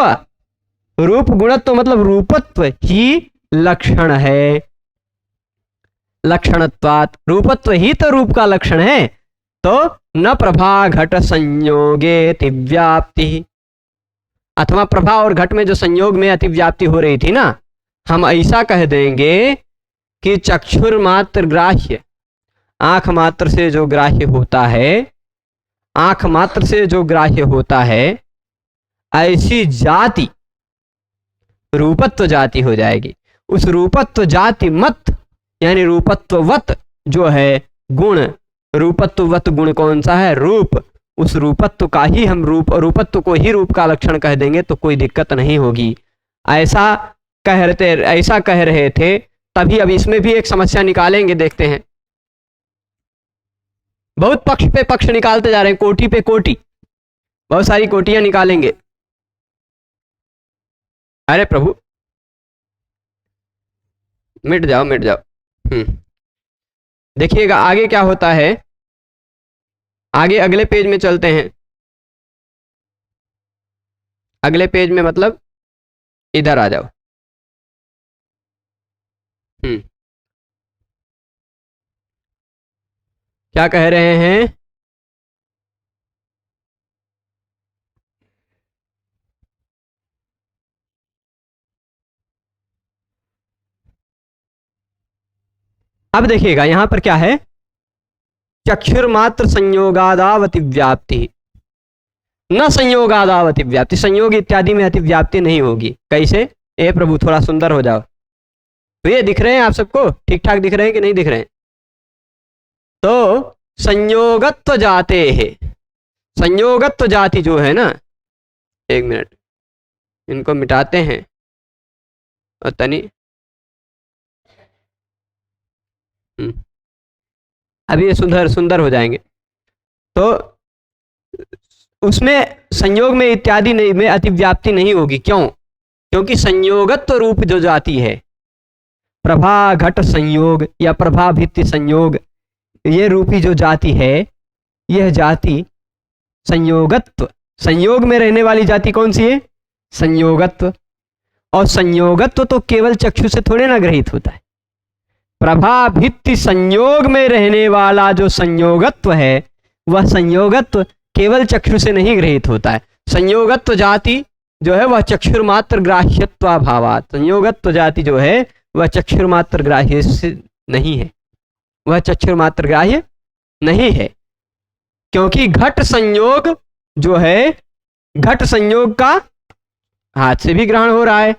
[SPEAKER 1] रूप गुणत्व मतलब रूपत्व ही लक्षण है। लक्षणत्वात्, रूपत्व ही तो रूप का लक्षण है। तो न प्रभा घट संयोगे अतिव्याप्ति, अथवा प्रभा और घट में जो संयोग में अतिव्याप्ति हो रही थी ना, हम ऐसा कह देंगे कि चक्षुर मात्र ग्राह्य, आंख मात्र से जो ग्राह्य होता है, आंख मात्र से जो ग्राह्य होता है, ऐसी जाति रूपत्व जाति हो जाएगी। उस रूपत्व जाति मत यानी रूपत्ववत जो है गुण, रूपत्ववत गुण कौन सा है? रूप। उस रूपत्व का ही हम रूपत्व को ही रूप का लक्षण कह देंगे तो कोई दिक्कत नहीं होगी। ऐसा कह रहे थे तभी अब इसमें भी एक समस्या निकालेंगे, देखते हैं। बहुत पक्ष पे पक्ष निकालते जा रहे हैं, कोटि पे कोटि, बहुत सारी कोटियां निकालेंगे। अरे प्रभु मिट जाओ मिट जाओ। देखिएगा आगे क्या होता है। आगे अगले पेज में चलते हैं। अगले पेज में मतलब इधर आ जाओ। क्या कह रहे हैं? अब देखिएगा यहां पर क्या है, चक्षुर्मात्र संयोगादावति व्याप्ति, न संयोगादावति व्याप्ति, संयोग इत्यादि में अतिव्याप्ति नहीं होगी। कैसे? ए प्रभु थोड़ा सुंदर हो जाओ। तो ये दिख रहे हैं आप सबको? ठीक ठाक दिख रहे हैं कि नहीं दिख रहे हैं? तो संयोगत्व जाते है, संयोगत्व जाति जो है ना, एक मिनट इनको मिटाते हैं और तनी अभी ये सुंदर सुंदर हो जाएंगे। तो उसमें संयोग में इत्यादि नहीं में अतिव्याप्ति नहीं होगी। क्यों? क्योंकि संयोगत्व रूप जो जाति है, प्रभा घट संयोग या प्रभा भित्ति संयोग, ये रूपी जो जाति है, यह जाति संयोगत्व, संयोग में रहने वाली जाति कौन सी है? संयोगत्व। और संयोगत्व तो केवल चक्षु से थोड़े ना ग्रहित होता है। प्रभा भित्ति संयोग में रहने वाला जो संयोगत्व है, वह संयोगत्व केवल चक्षु से नहीं ग्रहित होता है। संयोगत्व जाति जो है वह चक्षुर्मात्र ग्राह्यत्वाभावात्, संयोगत्व जाति जो है वह चक्षुर्मात्र ग्राह्य से नहीं है, वह चक्षुर्मात्र ग्राह्य नहीं है। क्योंकि घट संयोग जो है, घट संयोग का हाथ से भी ग्रहण हो रहा है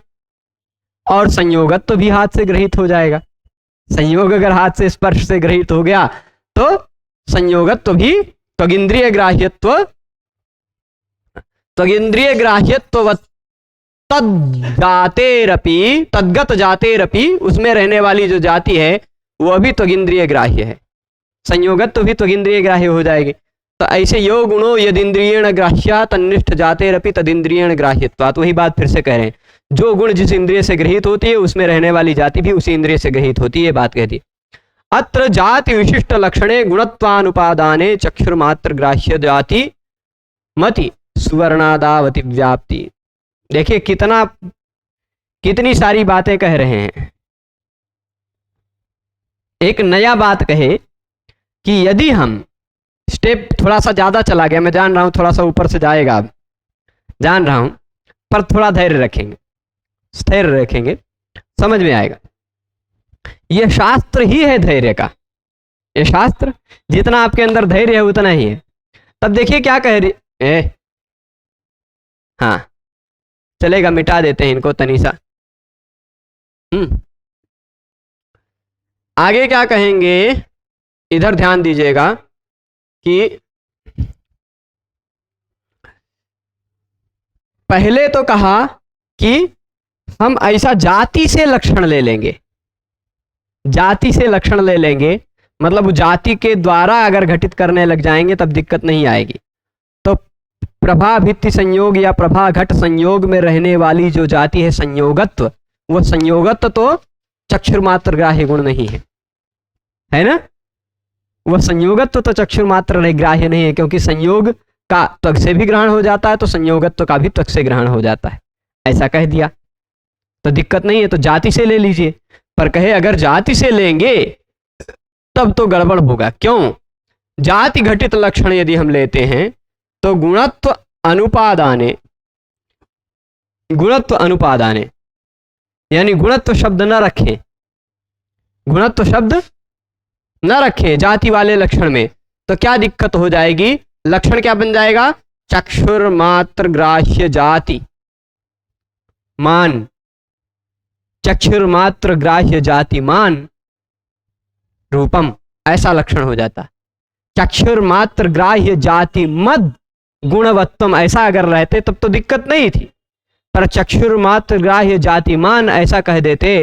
[SPEAKER 1] और संयोगत्व भी हाथ से ग्रहित हो जाएगा। संयोग अगर हाथ से स्पर्श से ग्रहित हो गया तो संयोगत्व भी त्वगिंद्रिय ग्राह्यत्व, त्वगिंद्रिय ग्राह्यत्व तद्जातेरपि, तद्गत जातेरपि, उसमें रहने वाली जो जाति है वह भी त्वगिंद्रिय ग्राह्य है। संयोगत्व भी त्वगिंद्रिय ग्राह्य हो जाएगी। तो ऐसे यो गुणो यदिंद्रियेण ग्राह्या तन्निष्ठ जातेरपि तदिंद्रियेण ग्राह्यत्वात्, वही बात फिर से कह रहे हैं। जो गुण जिस इंद्रिय से ग्रहित होती है उसमें रहने वाली जाति भी उसी इंद्रिय से ग्रहित होती है, बात कहती है। अत्र जाति विशिष्ट लक्षणे गुणत्वानुपादाने चक्षुर्मात्र ग्राह्य जाति मति सुवर्णादावति व्याप्ति। देखिए कितनी सारी बातें कह रहे हैं। एक नया बात कहे कि यदि हम स्टेप थोड़ा सा ज्यादा चला गया, मैं जान रहा हूं थोड़ा सा ऊपर से जाएगा, जान रहा हूं, पर थोड़ा धैर्य रखेंगे, स्थिर रखेंगे, समझ में आएगा। यह शास्त्र ही है धैर्य का। ये शास्त्र, जितना आपके अंदर धैर्य है उतना ही है। तब देखिए क्या कह रही, हाँ चलेगा, मिटा देते हैं इनको तनीसा। आगे क्या कहेंगे, इधर ध्यान दीजिएगा कि पहले तो कहा कि हम ऐसा जाति से लक्षण ले लेंगे, जाति से लक्षण ले लेंगे, मतलब जाति के द्वारा अगर घटित करने लग जाएंगे तब दिक्कत नहीं आएगी। तो प्रभा भित्ति संयोग या प्रभा घट संयोग में रहने वाली जो जाति है संयोगत्व, वो संयोगत्व तो चक्षुर्मात्र ग्राह्य गुण नहीं है ना? वह संयोगत्व तो चक्षुर्मात्र ग्राह्य नहीं है, क्योंकि संयोग का त्वक से भी ग्रहण हो जाता है तो संयोगत्व का भी त्वक से ग्रहण हो जाता है, ऐसा कह दिया तो दिक्कत नहीं है, तो जाति से ले लीजिए। पर कहे अगर जाति से लेंगे तब तो गड़बड़ होगा। क्यों? जाति घटित लक्षण यदि हम लेते हैं तो गुणत्व अनुपादाने, गुणत्व अनुपादाने यानी गुणत्व शब्द न रखें, गुणत्व शब्द न रखें जाति वाले लक्षण में, तो क्या दिक्कत हो जाएगी? लक्षण क्या बन जाएगा? चक्षुर्मात्र ग्राह्य जाति मान, चक्षुर्मात्र ग्राह्य जाति मान रूपम, ऐसा लक्षण हो जाता। चक्षुर्मात्र ग्राह्य जाति मद गुणवत्तम ऐसा अगर रहते तब तो दिक्कत नहीं थी, पर चक्षुर्मात्र ग्राह्य जाति मान ऐसा कह देते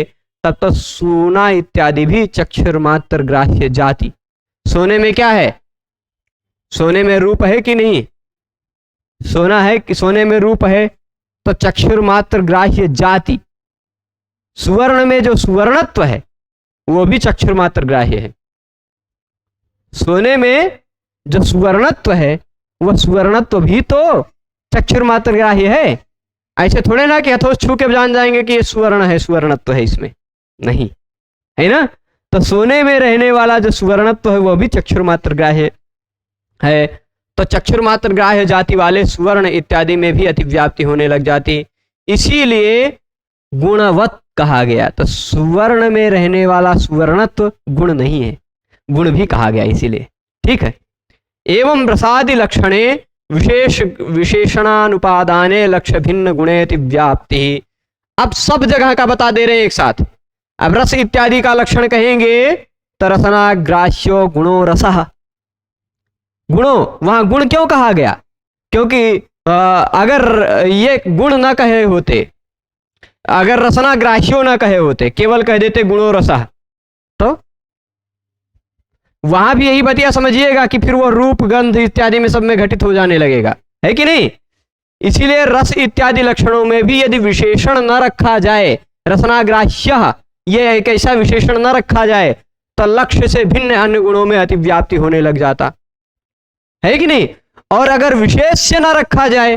[SPEAKER 1] तब तो सोना इत्यादि भी चक्षुर्मात्र ग्राह्य जाति। सोने में क्या है? सोने में रूप है कि नहीं? सोना है कि सोने में रूप है, तो चक्षुर्मात्र ग्राह्य जाति। सुवर्ण में जो सुवर्णत्व है वो भी चक्षुर्मात्र ग्राह्य है। सोने में जो सुवर्णत्व है वह सुवर्णत्व भी तो चक्षुर्मात्र ग्राह्य है। ऐसे थोड़े ना कि हथोस छू के जान जाएंगे कि ये सुवर्ण है, सुवर्णत्व है इसमें, नहीं है ना? तो सोने में रहने वाला जो सुवर्णत्व है वह भी चक्षुर्मात्र ग्राह्य है। तो चक्षुर्मात्र ग्राह्य जाति वाले सुवर्ण इत्यादि में भी अतिव्याप्ति होने लग जाती, इसीलिए गुणवत् कहा गया। तो सुवर्ण में रहने वाला सुवर्णत्व गुण नहीं है, गुण भी कहा गया इसीलिए, ठीक है। एवं रसादि लक्षणे विशेष विशेषणानुपादाने लक्ष्य भिन्न गुणेति व्याप्ति। अब सब जगह का बता दे रहे हैं एक साथ। अब रस इत्यादि का लक्षण कहेंगे तो रसनाग्राह्यो गुणो रसः। गुणों, वहां गुण क्यों कहा गया? क्योंकि अगर ये गुण ना कहे होते, अगर रसनाग्राह्यो ना कहे होते, केवल कह देते गुणो रसः, तो वहां भी यही बतिया समझिएगा कि फिर वो रूप गंध इत्यादि में सब में घटित हो जाने लगेगा, है कि नहीं? इसीलिए रस इत्यादि लक्षणों में भी यदि विशेषण न रखा जाए, रसनाग्राह्य ये एक ऐसा विशेषण न रखा जाए तो लक्ष्य से भिन्न अन्य गुणों में अतिव्याप्ति होने लग जाता, है कि नहीं? और अगर विशेष से न रखा जाए,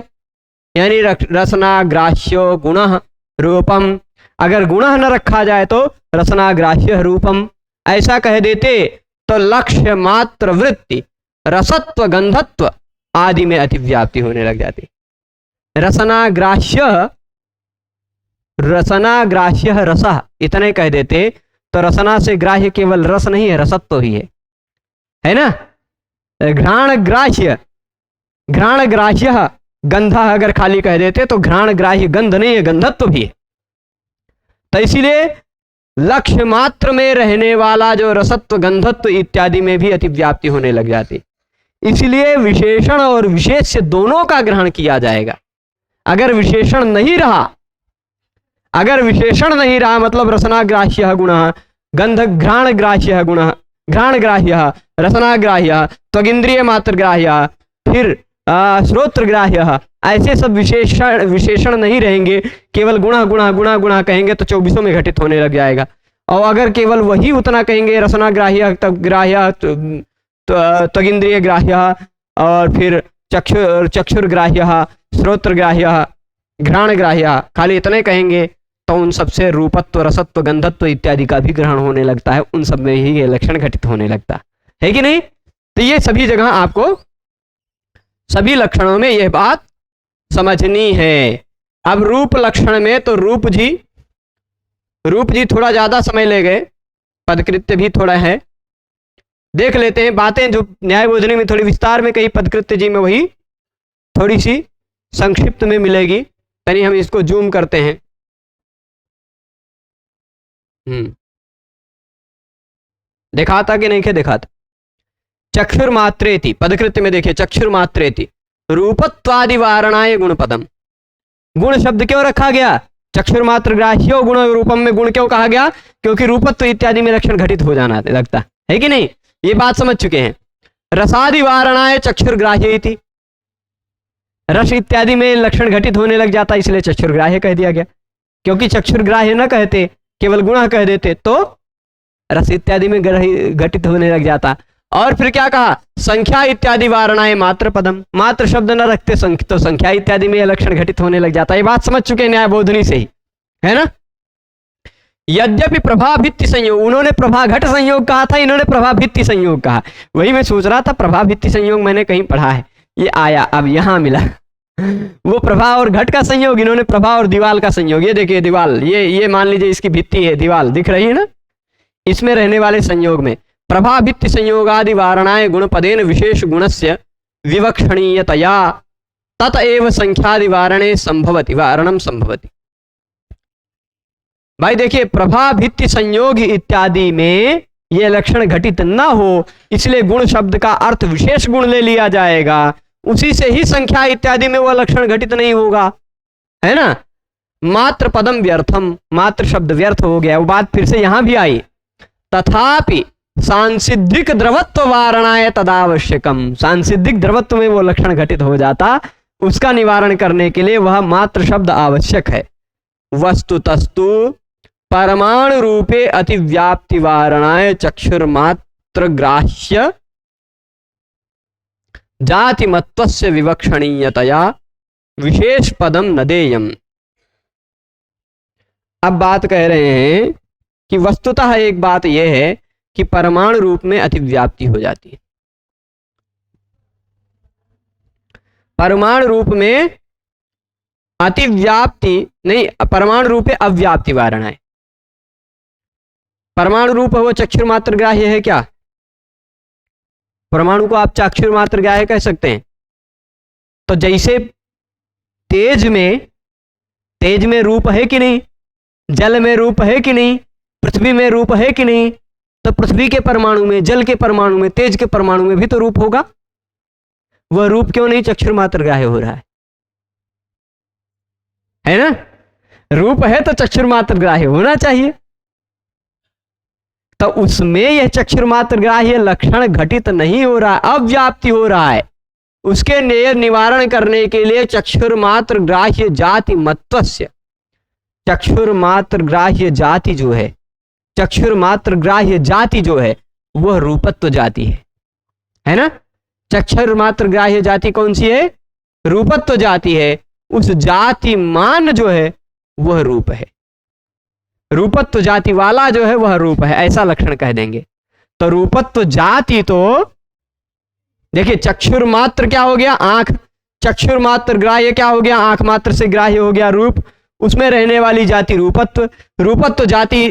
[SPEAKER 1] यानी रसनाग्राह्यो गुणः रूपम, अगर गुणः न रखा जाए तो रसनाग्राह्य रूपम ऐसा कह देते तो लक्ष्य मात्र वृत्ति रसत्व गंधत्व आदि में अतिव्याप्ति होने लग जाती। रसनाग्राह्य रसः इतने कह देते तो रसना से ग्राह्य केवल रस नहीं है, रसत्व ही है ना? घ्राण ग्राह्य गंधा अगर खाली कह देते तो घ्राण ग्राह्य गंध नहीं है, गंधत्व भी है। तो इसीलिए लक्ष्य मात्र में रहने वाला जो रसत्व गंधत्व इत्यादि में भी अतिव्याप्ति होने लग जाती। इसलिए विशेषण और विशेष से दोनों का ग्रहण किया जाएगा। अगर विशेषण नहीं रहा, अगर विशेषण नहीं रहा मतलब रसनाग्राह्य गुणः गंध घ्राण ग्राह्य गुणः घ्राण ग्राह्य रसनाग्राह्य त्वगिंद्रिय मात्र ग्राह्य फिर श्रोत्र ग्राह्य, ऐसे सब विशेषण नहीं रहेंगे, केवल गुणा गुणा गुणा गुणा कहेंगे तो 24 में घटित होने लग जाएगा। और अगर केवल वही उतना कहेंगे रसनाग्राह्य ग्राह्य त्वगिंद्रिय ग्राह्य और फिर चक्षुर्ग्राह्य श्रोत्र ग्राह्य घ्राण ग्राह्य, खाली इतने कहेंगे तो उन सबसे रूपत्व रसत्व गंधत्व इत्यादि का भी ग्रहण होने लगता है, उन सब में ही ये लक्षण घटित होने लगता है कि नहीं? तो ये सभी जगह आपको सभी लक्षणों में यह बात समझनी है। अब रूप लक्षण में तो रूप जी थोड़ा ज्यादा समय ले गए, पदकृत्य भी थोड़ा है। देख लेते हैं बातें जो न्यायबोधिनी में थोड़ी विस्तार में कही, पदकृत्य जी में वही थोड़ी सी संक्षिप्त में मिलेगी। यानी हम इसको जूम करते हैं। दिखाता कि नहीं के दिखाता। चक्षुर्मात्रेति पदकृत्य में देखिए, चक्षुर्मात्रेति रूपत्वादि वारणाय गुण पदम। गुण शब्द क्यों रखा गया? चक्षुर्मात्र ग्राह्यो गुण रूपम में गुण क्यों कहा गया? क्योंकि रूपत्व इत्यादि में लक्षण घटित हो जाना लगता है कि नहीं? ये बात समझ चुके हैं। रसादि वारणाय चक्षुर्ग्राह्य इति, रस इत्यादि में लक्षण घटित होने लग जाता, इसलिए चक्षुर्ग्राह्य कह दिया गया। क्योंकि चक्षुर्ग्राह्य न कहते, केवल गुण कह देते तो रस इत्यादि में घटित होने लग जाता। और फिर क्या कहा? संख्या इत्यादि वारणाए मात्र पदम, मात्र शब्द न रखते तो संख्या इत्यादि में लक्षण घटित होने लग जाता। ये बात समझ चुके हैं न्यायबोधिनी से ही, है ना? यद्यपि प्रभाभित्ति संयोग, उन्होंने प्रभाघट संयोग कहा था, इन्होंने प्रभाभित्ति संयोग कहा। वही मैं सोच रहा था, प्रभाभित्ति संयोग मैंने कहीं पढ़ा है, ये आया अब यहां मिला। वो प्रभा और घट का संयोग, इन्होंने प्रभा और दीवाल का संयोग। ये देखिए दीवाल, ये मान लीजिए इसकी भित्ति है, दीवाल दिख रही है ना, इसमें रहने वाले संयोग में प्रभाभित्ति संयोगादि वारणाए गुण पदेन विशेष गुणस्य विवक्षणीयतया ततएव संख्यादि वारणे संभवति वारणम संभवति। भाई देखिए, प्रभाभित्ति संयोग इत्यादि में ये लक्षण घटित न हो, इसलिए गुण शब्द का अर्थ विशेष गुण ले लिया जाएगा, उसी से ही संख्या इत्यादि में वह लक्षण घटित नहीं होगा, है ना? मात्र पदम व्यर्थम, मात्र शब्द व्यर्थ हो गया। वो बात फिर से यहां भी आई। तथापि सांसिद्धिक द्रवत्व वारणाय तदावश्यकम, सांसिद्धिक द्रवत्व में वो लक्षण घटित हो जाता, उसका निवारण करने के लिए वह मात्र शब्द आवश्यक है। वस्तुतस्तु परमाणु रूपे अतिव्याप्ति वारणाय चक्षुर्मात्र ग्राह्य जातिमत्वस्य विवक्षणीयतया विशेष पदम न देयम। अब बात कह रहे हैं कि वस्तुतः एक बात यह है कि परमाणु रूप में अतिव्याप्ति हो जाती है। परमाणु रूप में अतिव्याप्ति नहीं, परमाणु रूपे अव्याप्ति वारणा है। परमाणु रूप वो चक्षुर्मात्र ग्राह्य है क्या? परमाणु को आप चक्षुर्मात्र ग्राह्य कह सकते हैं। तो जैसे तेज में रूप है कि नहीं, जल में रूप है कि नहीं, पृथ्वी में रूप है कि नहीं, तो पृथ्वी के परमाणु में, जल के परमाणु में, तेज के परमाणु में भी तो रूप होगा। वह रूप क्यों नहीं चक्षुर्मात्र ग्राह्य हो रहा है ना? रूप है तो चक्षुर्मात्र ग्राह्य होना चाहिए। तो उसमें यह चक्षुर्मात्र ग्राह्य लक्षण घटित नहीं हो रहा, अव्याप्ति हो रहा है। उसके निवारण करने के लिए चक्षुर्मात्र ग्राह्य जाति मत्वस्य, चक्षुर्मात्र ग्राह्य जाति जो है, चक्षुर्मात्र ग्राह्य जाति जो है वह रूपत्व जाति है ना? चक्षुर्मात्र ग्राह्य जाति कौन सी है? रूपत्व जाति है। उस जाति मान जो है वह रूप है, रूपत्व जाति वाला जो है वह रूप है, ऐसा लक्षण कह देंगे। तो रूपत्व जाति तो देखिए, चक्षुर्मात्र क्या हो गया? आंख। चक्षुर्मात्र ग्राह्य क्या हो गया? आंख मात्र से ग्राह्य हो गया रूप। उसमें रहने वाली जाति रूपत्व। रूपत्व जाति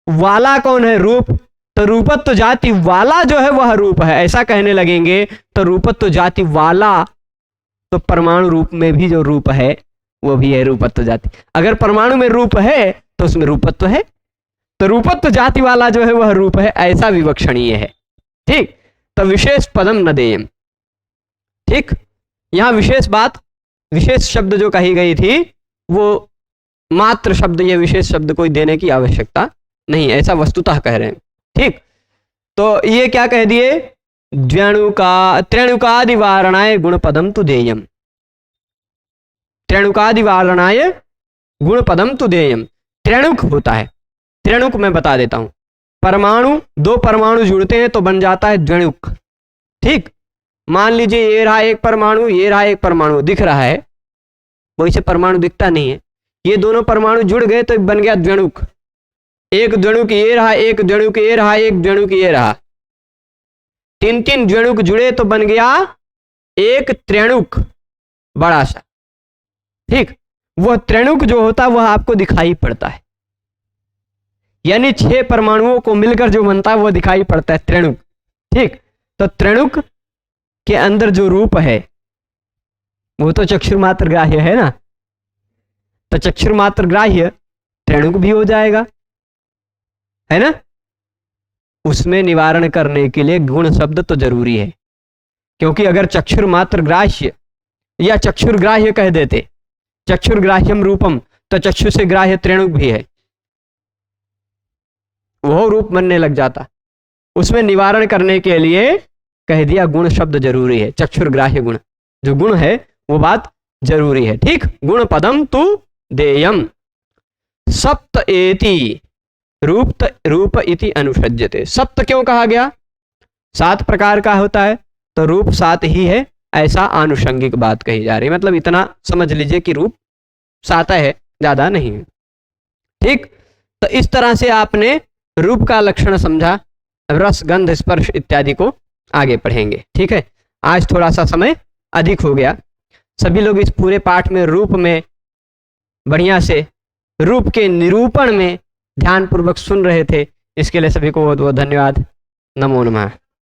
[SPEAKER 1] वाला कौन है? रूप। तो रूपत्व जाति वाला जो है वह रूप है, ऐसा कहने लगेंगे। तो रूपत्व जाति वाला, तो परमाणु रूप में भी जो रूप है वो भी है रूपत्व जाति। अगर परमाणु में रूप है तो उसमें रूपत्व है, तो रूपत्व जाति वाला जो है वह रूप है, ऐसा विवक्षणीय है। ठीक, तो विशेष पदम न देयम। ठीक, यहां विशेष बात, विशेष शब्द जो कही गई थी वो मात्र शब्द, ये विशेष शब्द कोई देने की आवश्यकता नहीं, ऐसा वस्तुतः कह रहे हैं। ठीक, तो ये क्या कह दिए? त्रेणुकादि वारणाय गुण पदम तु देयम, त्रेणुकादि वारणाय गुण पदम तु देयम। त्रेणुक होता है, त्रेणुक मैं बता देता हूं। परमाणु, दो परमाणु जुड़ते हैं तो बन जाता है द्विणुक। ठीक, मान लीजिए ये रहा एक परमाणु, ये रहा एक परमाणु, दिख रहा है, वैसे परमाणु दिखता नहीं है। ये दोनों परमाणु जुड़ गए तो बन गया द्विणुक। एक द्विणुक ये रहा, एक द्विणुक ये रहा, एक द्विणुक ये रहा, तीन तीन द्विणुक जुड़े तो बन गया एक त्रेणुक बड़ा सा। ठीक, वह त्रेणुक जो होता है वह आपको दिखाई पड़ता है, यानी 6 परमाणुओं को मिलकर जो बनता है वह दिखाई पड़ता है त्रेणुक। ठीक, तो त्रिणुक के अंदर जो रूप है वो तो चक्षुर्मात्र ग्राह्य है ना, तो चक्षुर्मात्र ग्राह्य त्रिणुक भी हो जाएगा, है ना। उसमें निवारण करने के लिए गुण शब्द तो जरूरी है, क्योंकि अगर चक्षुर्मात्र ग्राह्य या चक्षुर्ग्राह्य कह देते, चक्षुर्ग्राह्यम रूपम, तो चक्षु से ग्राह्य त्रिणुक भी है, वह रूप बनने लग जाता। उसमें निवारण करने के लिए कह दिया गुण शब्द जरूरी है, चक्षुर्ग्राह्य गुण जो गुण है वो बात जरूरी है। ठीक, गुण पदम तु देयम सप्त एति रूप इति अनुसज्यते। सप्त क्यों कहा गया? 7 प्रकार का होता है तो रूप 7 ही है, ऐसा आनुषंगिक बात कही जा रही है। मतलब इतना समझ लीजिए कि रूप 7 है, ज्यादा नहीं है। ठीक, तो इस तरह से आपने रूप का लक्षण समझा। रस, गंध, स्पर्श इत्यादि को आगे पढ़ेंगे। ठीक है, आज थोड़ा सा समय अधिक हो गया। सभी लोग इस पूरे पाठ में रूप में बढ़िया से रूप के निरूपण में ध्यानपूर्वक सुन रहे थे, इसके लिए सभी को बहुत बहुत धन्यवाद। नमो नमः।